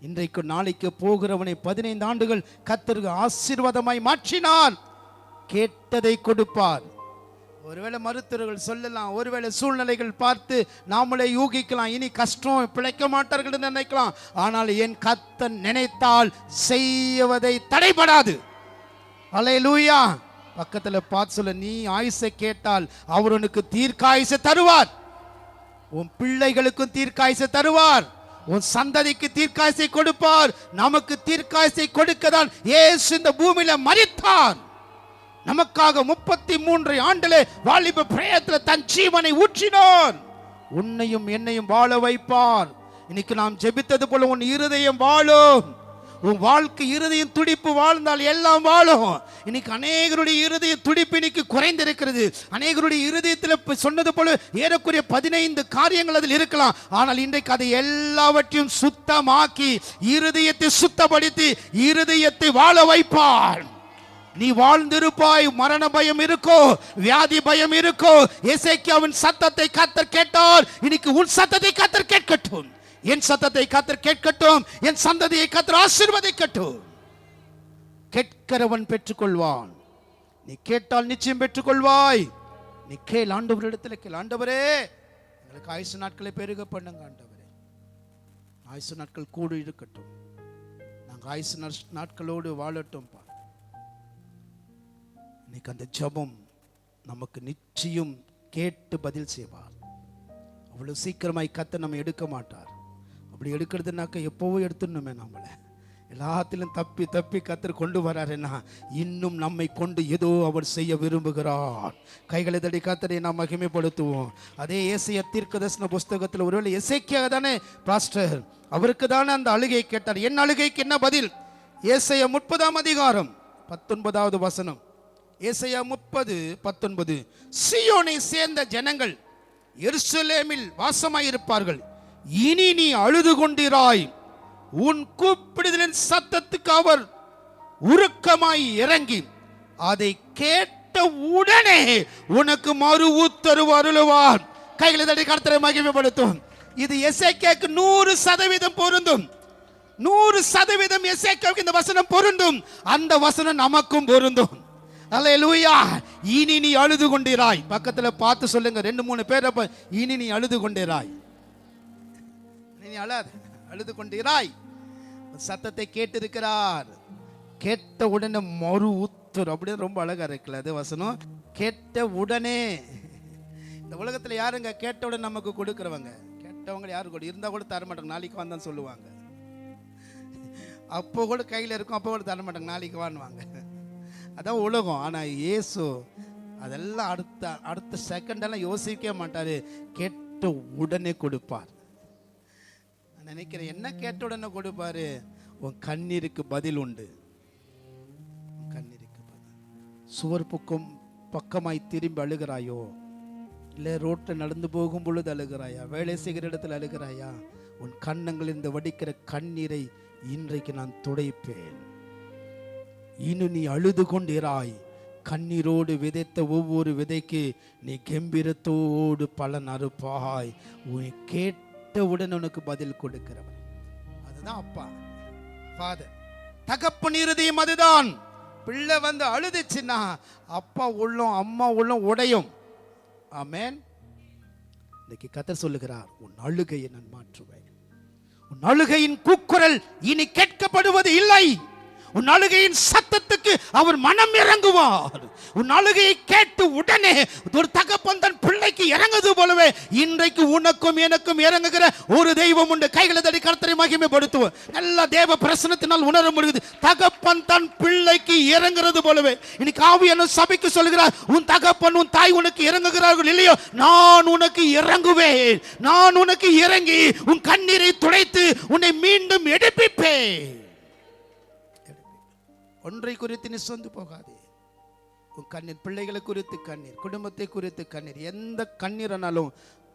இன்றைக்கு நாளைக்கு போகிறவனை 15 ஆண்டுகள் கர்த்தருக்கு ஆசீர்வாதமாய் மாற்றினார். கேட்டதை கொடுப்பார். ஒருவேளை மருத்துவர்கள் சொல்லலாம், ஒருவேளை சூழ்நிலைகள் பார்த்து நாமளே யூகிக்கலாம், இனி கஷ்டம், பிழைக்க மாட்டார்கள் என்று நினைக்கலாம். ஆனால் என் கர்த்தர் நினைத்தால் செய்வதை தடைபடாது. அல்லேலூயா. பக்கத்துல பார்த்து சொல்ல, நீ ஆயுசை கேட்டால் அவர் உனக்கு தீர்க்காயுசை தருவார். உன் பிள்ளைகளுக்கும் தீர்க்காயுசை தருவார். உன் சந்ததிக்கு தீர்க்காயுசை கொடுப்பார். நமக்கு தீர்க்காயுசை கொடுக்கதான் இயேசு இந்த பூமியில மரித்தார். நமக்காக 33 ஆண்டிலே வாலிப பிரயத்தில் தன் ஜீவனை ஊற்றினார். உன்னையும் என்னையும் வாழ வைப்பார். இன்னைக்கு நாம் ஜெபித்தது போல உன் இருதயம் வாழும். உன் வாழ்க்கை இருதயம் துடிப்பு வாழ்ந்தால் எல்லாம் வாழும். இன்னைக்கு அநேகருடைய இருதய துடிப்பு இன்னைக்கு குறைந்திருக்கிறது. அநேகருடைய இருதயத்தில் சொன்னது போல ஏறக்குறைய 15 காரியங்கள் அதில் இருக்கலாம். ஆனால் இன்றைக்கு அதை எல்லாவற்றையும் சுத்தமாக்கி இருதயத்தை சுத்தப்படுத்தி இருதயத்தை வாழ வைப்பார். நீ வாழ்ந்திருப்பாய். மரண பயம் இருக்கோ, வியாதி பயம் இருக்கோ, எசேக்கியாவின் சத்தத்தை கர்த்தர் கேட்டார். இன்னைக்கு உன் சத்தத்தை கர்த்தர் கேட்கட்டும். என் சத்தத்தை கர்த்தர் கேட்கட்டும். என் சந்ததியை கர்த்தர் ஆசீர்வதிக்கட்டும். கேட்கிறவன் பெற்றுக்கொள்வான். நீ கேட்டால் நிச்சயம் பெற்றுக்கொள்வாய். நீ கேள், ஆண்டவரிடத்தில் கேள். ஆண்டவரே, எங்களுக்கு ஆயுசு நாட்களை பெருக பண்ணுங்க. ஆண்டவரே, ஆயுசு நாட்கள் கூடு இருக்கட்டும். நாங்கள் ஆயுசு நாட்களோடு வாழட்டும். இன்னைக்கு அந்த ஜெபம் நமக்கு நிச்சயம் கேட்டு பதில் செய்வார். அவ்வளவு சீக்கிரமாய் கர்த்தர் நம்ம எடுக்க மாட்டார். அப்படி எடுக்கிறதுனாக்க எப்போவோ எடுத்துடணுமே. நம்மளை எல்லாத்திலும் தப்பி தப்பி கர்த்தர் கொண்டு வராருன்னா இன்னும் நம்மை கொண்டு ஏதோ அவர் செய்ய விரும்புகிறார். கைகளை தடி கர்த்தரை நாம் மகிமைப்படுத்துவோம். அதே ஏசாயா தீர்க்கதரிசன புஸ்தகத்தில் ஒருவேளை எசேக்கியா தானே பாஸ்டர், அவருக்கு தானே அந்த அழுகை கேட்டார். என் அழுகைக்கு என்ன பதில்? ஏசாயா 30ஆம் அதிகாரம் 19வது வசனம். ஏசாயா 30:19. சீயோனை சேர்ந்த ஜனங்கள் எருசலேமில் வாசமாயிருப்பார்கள். இனி நீ அழுது கொண்டிராய். உன் கூப்பிடுதலின் சத்தத்துக்கு அவர் உருக்கமாய் இறங்கி அதை கேட்ட உடனே உனக்கு மறு உத்தரவு அருளுவார். கைகளை தட்டி கர்த்தரை மகிமைப்படுத்தும். இது எசேக்கியாவுக்கு 100% பொருந்தும். 100% எசேக்கியாவுக்கு இந்த வசனம் பொருந்தும். அந்த வசனம் நமக்கும் பொருந்தும். அல்லேலூயா. இனி நீ அழுது கொண்டிராய். பக்கத்துல பார்த்து சொல்லுங்க, 2-3 பேர். இனி நீ அழுது கொண்டிராய். நீ அழுது கொண்டிராய். சத்தத்தை கேட்டிருக்கிறார். கேட்ட உடனே மறு உத்தரவு. அப்படின்னு ரொம்ப அழகா இருக்குல்ல அது வசனம். கேட்ட உடனே. இந்த உலகத்துல யாருங்க கேட்ட உடனே நமக்கு கொடுக்கிறவங்க? கேட்டவங்க யாரு கூட இருந்தா கூட தர மாட்டாங்க. நாளைக்கு வான்னு சொல்லுவாங்க. அப்போ கூட கையில இருக்கும், அப்போ கூட தர மாட்டாங்க. நாளைக்கு வான்னுவாங்க. அதான் உலகம். ஆனால் இயேசு அதெல்லாம் அடுத்த செகண்டெல்லாம் யோசிக்கவே மாட்டார். கேட்ட உடனே கொடுப்பார். நான் நினைக்கிறேன், என்ன கேட்ட உடனே கொடுப்பாரு? உன் கண்ணீருக்கு பதில் உண்டு. கண்ணீருக்கு பதில். சுவர் பக்கமாய் திரும்பி அழுகிறாயோ, இல்லை ரோட்டில் நடந்து போகும் பொழுது அழுகிறாயா, வேலை செய்கிற இடத்துல அழுகிறாயா? உன் கண்ணங்கள் இந்த வடிக்கிற கண்ணீரை இன்றைக்கு நான் துடைப்பேன். இன்னும் நீ அழுது கொண்டிராய். கண்ணீரோடு விதைத்த ஒவ்வொரு விதைக்கு நீ கம்பீரத்தோடு பலன் அறுப்பாய். உன் கேட்டவுடன் உனக்கு பதில் கொடுக்கிறவர் அதுதான் அப்பா, ஃபாதர். தகப்பன் இருதயம் அதுதான். பிள்ளை வந்து அழுதுச்சுன்னா அப்பா உள்ளம் அம்மா உள்ளம் உடையும். ஆமென். இன்னைக்கு கர்த்தர் சொல்லுகிறார், உன் அழுகையை நான் மாற்றுவேன். உன் அழுகையின் கூக்குரல் இனி கேட்கப்படுவது இல்லை. உன் அழுகையின் சத்தத்துக்கு அவர் மனம் இறங்குவார். உன் அழுகையை கேட்டு உடனே ஒரு தகப்பன் தன் பிள்ளைக்கு இறங்குது போலவே இன்றைக்கு உனக்கும் எனக்கும் இறங்குகிற ஒரு தெய்வம் உண்டு. கைகளை தட்டி கர்த்தரை மகிமைப்படுத்துவோம். நல்ல தேவ பிரசன்னத்தினால் உணர முடியுது. தகப்பன் தன் பிள்ளைக்கு இறங்குறது போலவே இன்னைக்கு ஆவியான சபைக்கு சொல்கிறார், உன் தகப்பன் உன் தாய் உனக்கு இறங்குகிறார்கள் இல்லையோ, நான் உனக்கு இறங்குவேன். நான் உனக்கு இறங்கி உன் கண்ணீரை துடைத்து உன்னை மீண்டும் எடுப்பிப்பேன். ஒன்றை குறித்து நீ சொந்து போகாதே. உன் கண்ணீர், பிள்ளைகளை குறித்து கண்ணீர், குடும்பத்தை குறித்து கண்ணீர், எந்த கண்ணீரானாலும்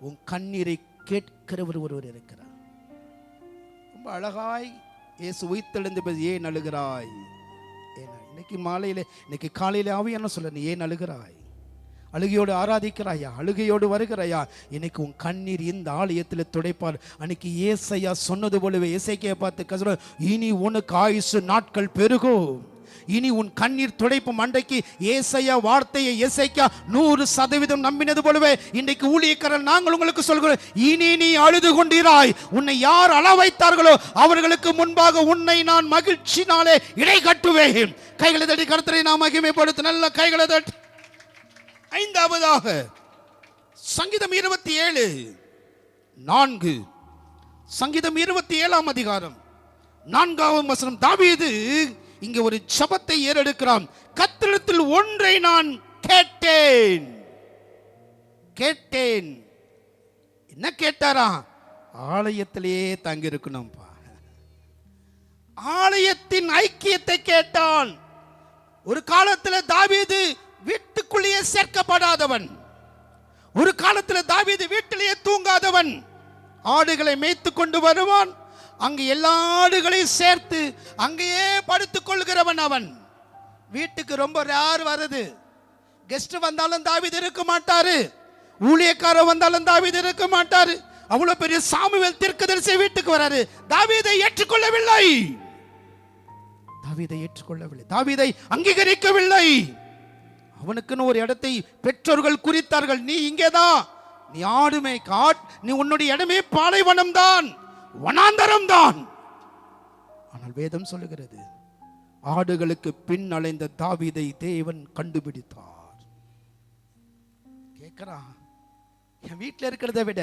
உன் கண்ணீரை கேட்கிறவர் ஒருவர் இருக்கிறார். ரொம்ப அழகாய் இயேசு உயிர்த்தெழுந்து ஏன் அழுகிறாய்? இன்னைக்கு மாலையில, இன்னைக்கு காலையில ஆவியான சொல்ல, நீ ஏன் அழுகிறாய்? அழுகையோடு ஆராதிக்கிறாயா? அழுகையோடு வருகிறாயா? இன்னைக்கு உன் கண்ணீர் இந்த ஆலயத்தில் துடைப்பார். அன்னைக்கு ஏசாயா சொன்னது போலவே எசேக்கியா பார்த்து, இனி உனக்கு ஆயுசு நாட்கள் பெருகும். இனி உன் கண்ணீர் துடைப்பும். அன்றைக்கு ஏசாயா வார்த்தையை எசேக்கியா 100% நம்பினது போலவே இன்றைக்கு ஊழியக்காரர் நாங்கள் உங்களுக்கு சொல்கிறோம், இனி நீ அழுது கொண்டிராய். உன்னை யார் அள வைத்தார்களோ அவர்களுக்கு முன்பாக உன்னை நான் மகிழ்ச்சினாலே இடை கட்டுவேன். கைகளை தட்டி கர்த்தரை நாம் மகிமைப்படுத்த நல்ல கைகளை தட்டி. ஐந்தாவதாக சங்கீதம் 27:4. சங்கீதம் 27ஆம் அதிகாரம் 4ஆம் வசனம். தாவீது இங்கே ஒரு ஜெபத்தை ஏறெடுக்கிறான். கர்த்தரிடத்தில் ஒன்றை நான் கேட்டேன். கேட்டேன் என்ன கேட்டாரா? ஆலயத்திலேயே தங்கி இருக்கணும்பா. ஆலயத்தின் ஐக்கியத்தை கேட்டான். ஒரு காலத்தில் தாவீது வீட்டுக்குள்ளேயே சேர்க்கப்படாதவன், ஒரு காலத்தில் தாவீது வீட்டிலேயே தூங்காதவன். ஆடுகளை மேய்த்து கொண்டு வருவான், அங்கு எல்லா ஆடுகளையும் சேர்த்து அங்கேயே படுத்துக் கொள்கிறவன் அவன். வீட்டுக்கு ரொம்ப ரேர் வருது. கெஸ்ட் வந்தாலும் தாவீது இருக்க மாட்டாரு, ஊழியக்காரர் வந்தாலும் தாவீது இருக்க மாட்டாரு. அவ்வளவு பெரிய சாமுவேல் தீர்க்கதரிசி வீட்டுக்கு வராரு, தாவீதை ஏற்றுக்கொள்ளவில்லை. தாவீதை ஏற்றுக்கொள்ளவில்லை, தாவீதை அங்கீகரிக்கவில்லை. அவனுக்குன்னு ஒரு இடத்தை பெற்றோர்கள் குறித்தார்கள். நீ இங்கேதான், நீ ஆடுமே காட், நீ உன்னுடைய இடமே பாலைவனம் தான், வனாந்தரம் தான். ஆனால் வேதம் சொல்லுகிறது, ஆடுகளுக்கு பின் அலைந்த தாவீதை தேவன் கண்டுபிடித்தார். கேட்கிறா, என் வீட்டில் இருக்கிறத விட,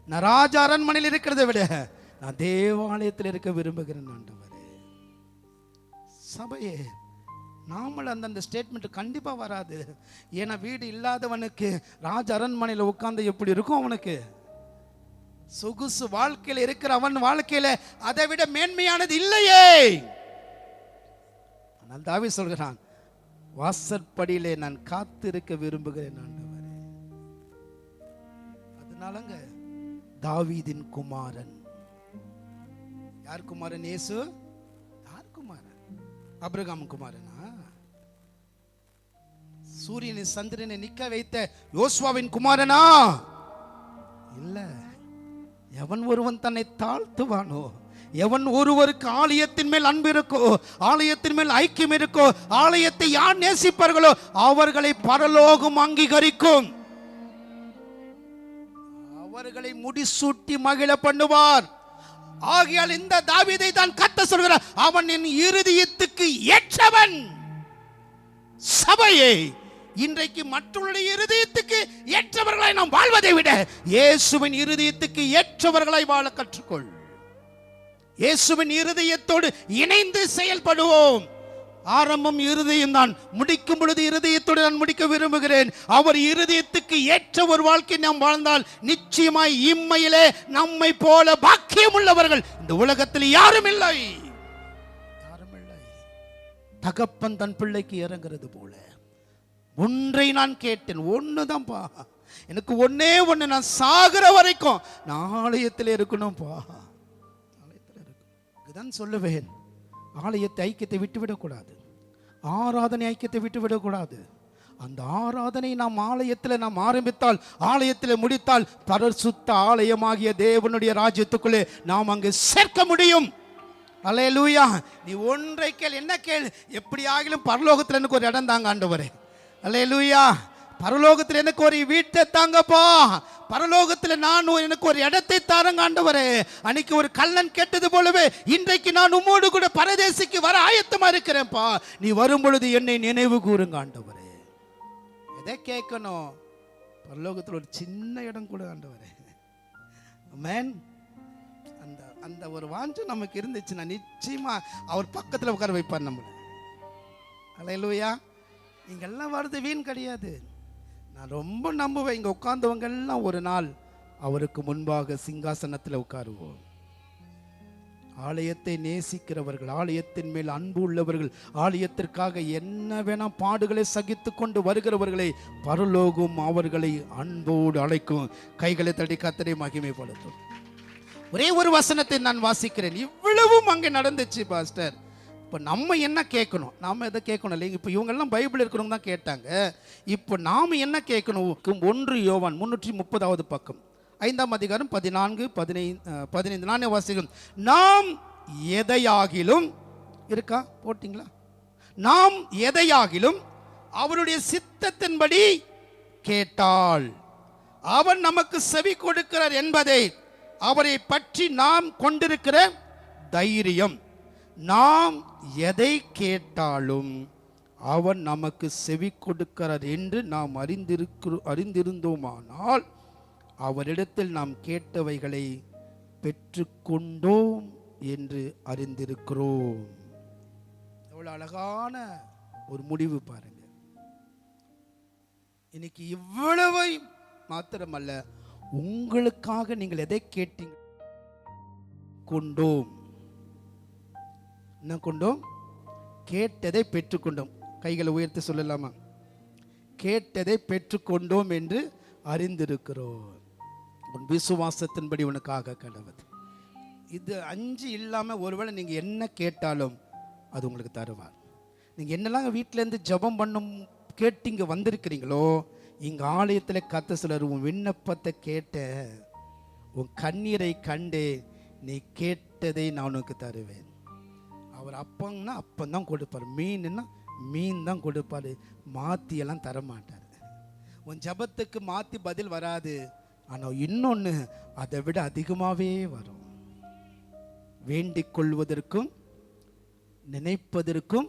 நான் ராஜ அரண்மனையில் இருக்கிறத விட நான் தேவாலயத்தில் இருக்க விரும்புகிறேன் ஆண்டவரே. சபையே, நாமல் அந்த ஸ்டேட்மெண்ட் கண்டிப்பா வராது. ஏன்னா வீடு இல்லாதவனுக்கு ராஜ அரண்மனையில் உட்கார்ந்து எப்படி இருக்கும்? அவனுக்கு சொகுசு வாழ்க்கையில் இருக்கிற அவன் வாழ்க்கையில அதை விட மேன்மையானது இல்லையே. ஆனால் தாவீது சொல்கிறான், வாசற்படியிலே நான் காத்திருக்க விரும்புகிறேன் ஆண்டவரே. அதனாலங்க தாவீதின் குமாரன். யார் குமாரன்? இயேசு. யார் குமாரன்? ஆபிரகாம் குமாரனா? சூரியனை சந்திரனை நிக்க வைத்த யோசுவாவின் குமாரனா? இல்ல. எவன் ஒருவன் தன்னை தாழ்த்துவானோ, எவன் ஒருவருக்கு ஆலயத்தின் மேல் அன்பு இருக்கோ, ஆலயத்தின் மேல் ஐக்கியம் இருக்கோ, ஆலயத்தை யார் நேசிப்பார்களோ அவர்களை பரலோகம் அங்கீகரிக்கும், அவர்களை முடிசூட்டி மகிழ பண்ணுவார். ஆகையால் இந்த தாவீதை தான் கர்த்தர் சொல்கிறார், அவன் என் இருதயத்துக்கு ஏற்றவன். சபையே, இன்றைக்கு மற்றவருடைய இருதயத்துக்கு ஏற்றவர்களாய் நாம் வாழ்வதை விட இயேசுவின் இருதயத்துக்கு ஏற்றவர்களாய் வாழ கற்றுக்கொள். இயேசுவின் இருதயத்தோடு இணைந்து செயல்படுவோம். ஆரம்பம் இருதயம் தான், முடிக்கும் பொழுது இருதயத்தோடு நான் முடிக்க விரும்புகிறேன். அவர் இருதயத்துக்கு ஏற்ற ஒரு வாழ்க்கை நாம் வாழ்ந்தால் நிச்சயமாய் இம்மையிலே நம்மை போல பாக்கியம் உள்ளவர்கள் இந்த உலகத்தில் யாரும் இல்லை. யாரும் இல்லை. தகப்பன் தன் பிள்ளைக்கு இறங்குறது போல ஒன்றை நான் கேட்டேன். ஒண்ணுதான்ப்பா, எனக்கு ஒன்னே ஒண்ணு, நான் சாகிற வரைக்கும் நான் ஆலயத்தில் இருக்கணும்பா. ஆலயத்தில் இருக்கணும். இதுதான் சொல்லுவேன். ஆலயத்தை ஐக்கியத்தை விட்டுவிடக்கூடாது, ஆராதனை ஐக்கியத்தை விட்டுவிடக்கூடாது. அந்த ஆராதனை நாம் ஆலயத்தில் நாம் ஆரம்பித்தால், ஆலயத்தில் முடித்தால் பரிசுத்த ஆலயமாகிய தேவனுடைய ராஜ்யத்துக்குள்ளே நாம் அங்கு சேர்க்க முடியும். அல்லேலூயா. நீ ஒன்றை கேள். என்ன கேள்? எப்படி ஆகிலும் பரலோகத்தில் எனக்கு ஒரு இடம் தாங்க ஆண்டவரே. அல்லேலூயா. பரலோகத்தில் எனக்கு ஒரு வீட்டை தாங்கப்பா, பரலோகத்தில் நான் எனக்கு ஒரு இடத்தை தாரங்க ஆண்டவரே. அன்னைக்கு ஒரு கள்ளன் கேட்டது போலவே இன்றைக்கு நான் உம்மோடு கூட பரதேசிக்கு வர ஆயத்தமா இருக்கிறேன்ப்பா. நீ வரும் பொழுது என்னை நினைவு கூறுங்க ஆண்டவரே. எதை கேட்கணும்? பரலோகத்தில் ஒரு சின்ன இடம் கூட ஆண்டவரே. ஆமென். அந்த அந்த ஒரு வாஞ்சை நமக்கு இருந்துச்சுன்னா நிச்சயமா அவர் பக்கத்தில் உட்கார வைப்பார் நம்மளை. அல்லேலூயா. இங்கெல்லாம் வருது வீண் கிடையாது. நான் ரொம்ப நம்புவேன், இங்கே உட்கார்ந்தவங்க எல்லாம் ஒரு நாள் அவருக்கு முன்பாக சிங்காசனத்தில் உட்காருவோம். ஆலயத்தை நேசிக்கிறவர்கள், ஆலயத்தின் மேல் அன்பு உள்ளவர்கள், ஆலயத்திற்காக என்ன வேணா பாடுகளை சகித்து கொண்டு வருகிறவர்களை பரலோகம் அவர்களை அன்போடு அழைக்கும். கைகளை தட்டி கர்த்தரை மகிமைப்படுத்தும். ஒரே ஒரு வசனத்தை நான் வாசிக்கிறேன். இவ்வளவும் அங்கே நடந்துச்சு பாஸ்டர். இப்போ நம்ம என்ன கேட்கணும்? நாம் எதை கேட்கணும் இல்லைங்க. இப்போ இவங்கெல்லாம் பைபிள் இருக்கிறவங்க தான் கேட்டாங்க. இப்போ நாம் என்ன கேட்கணும்? 1 யோவான் 330வது பக்கம் 5ஆம் அதிகாரம் 14, 15 நானே வாசிக்கிறேன். நாம் எதையாகிலும் இருக்கா போட்டிங்களா? நாம் எதையாகிலும் அவருடைய சித்தத்தின்படி கேட்டால் அவர் நமக்கு செவி கொடுக்கிறார் என்பதை அவரை பற்றி நாம் கொண்டிருக்கிற தைரியம். நாம் எதை கேட்டாலும் அவர் நமக்கு செவி கொடுக்கிறார் என்று நாம் அறிந்திருந்தோமானால் அவரிடத்தில் நாம் கேட்டவைகளை பெற்றுக்கொண்டோம் என்று அறிந்திருக்கிறோம். எவ்வளவு அழகான ஒரு முடிவு பாருங்க. இன்னைக்கு இவ்வளவு மாத்திரமல்ல, உங்களுக்காக நீங்கள் எதை கேட்டீங்க கொண்டோம். என்ன கொண்டோம்? கேட்டதை பெற்றுக்கொண்டோம். கைகளை உயர்த்தி சொல்லலாமா? கேட்டதை பெற்றுக்கொண்டோம் என்று அறிந்திருக்கிறோம். உன் விசுவாசத்தின்படி உனக்காக கடவுள். இது 5 இல்லாமல் ஒருவேளை நீங்கள் என்ன கேட்டாலும் அது உங்களுக்கு தருவார். நீங்கள் என்னெல்லாம் வீட்டிலேருந்து ஜெபம் பண்ணும் கேட்டீங்க வந்திருக்கிறீங்களோ, இங்கே ஆலயத்தில் கத்த சிலர் உன் விண்ணப்பத்தை கேட்ட, உன் கண்ணீரை கண்டு நீ கேட்டதை நான் உனக்கு தருவேன். அவர் அப்பங்கன்னா அப்பந்தான் கொடுப்பார், மீன்னா மீன் தான் கொடுப்பார், மாற்றியெல்லாம் தரமாட்டார். உன் ஜபத்துக்கு மாற்றி பதில் வராது, ஆனால் இன்னொன்று அதை விட அதிகமாகவே வரும். வேண்டிக் கொள்வதற்கும் நினைப்பதற்கும்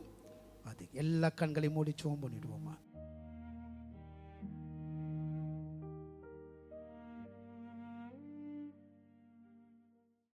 அது. எல்லா கண்களையும் மூடி சோம் பண்ணிடுவோமா?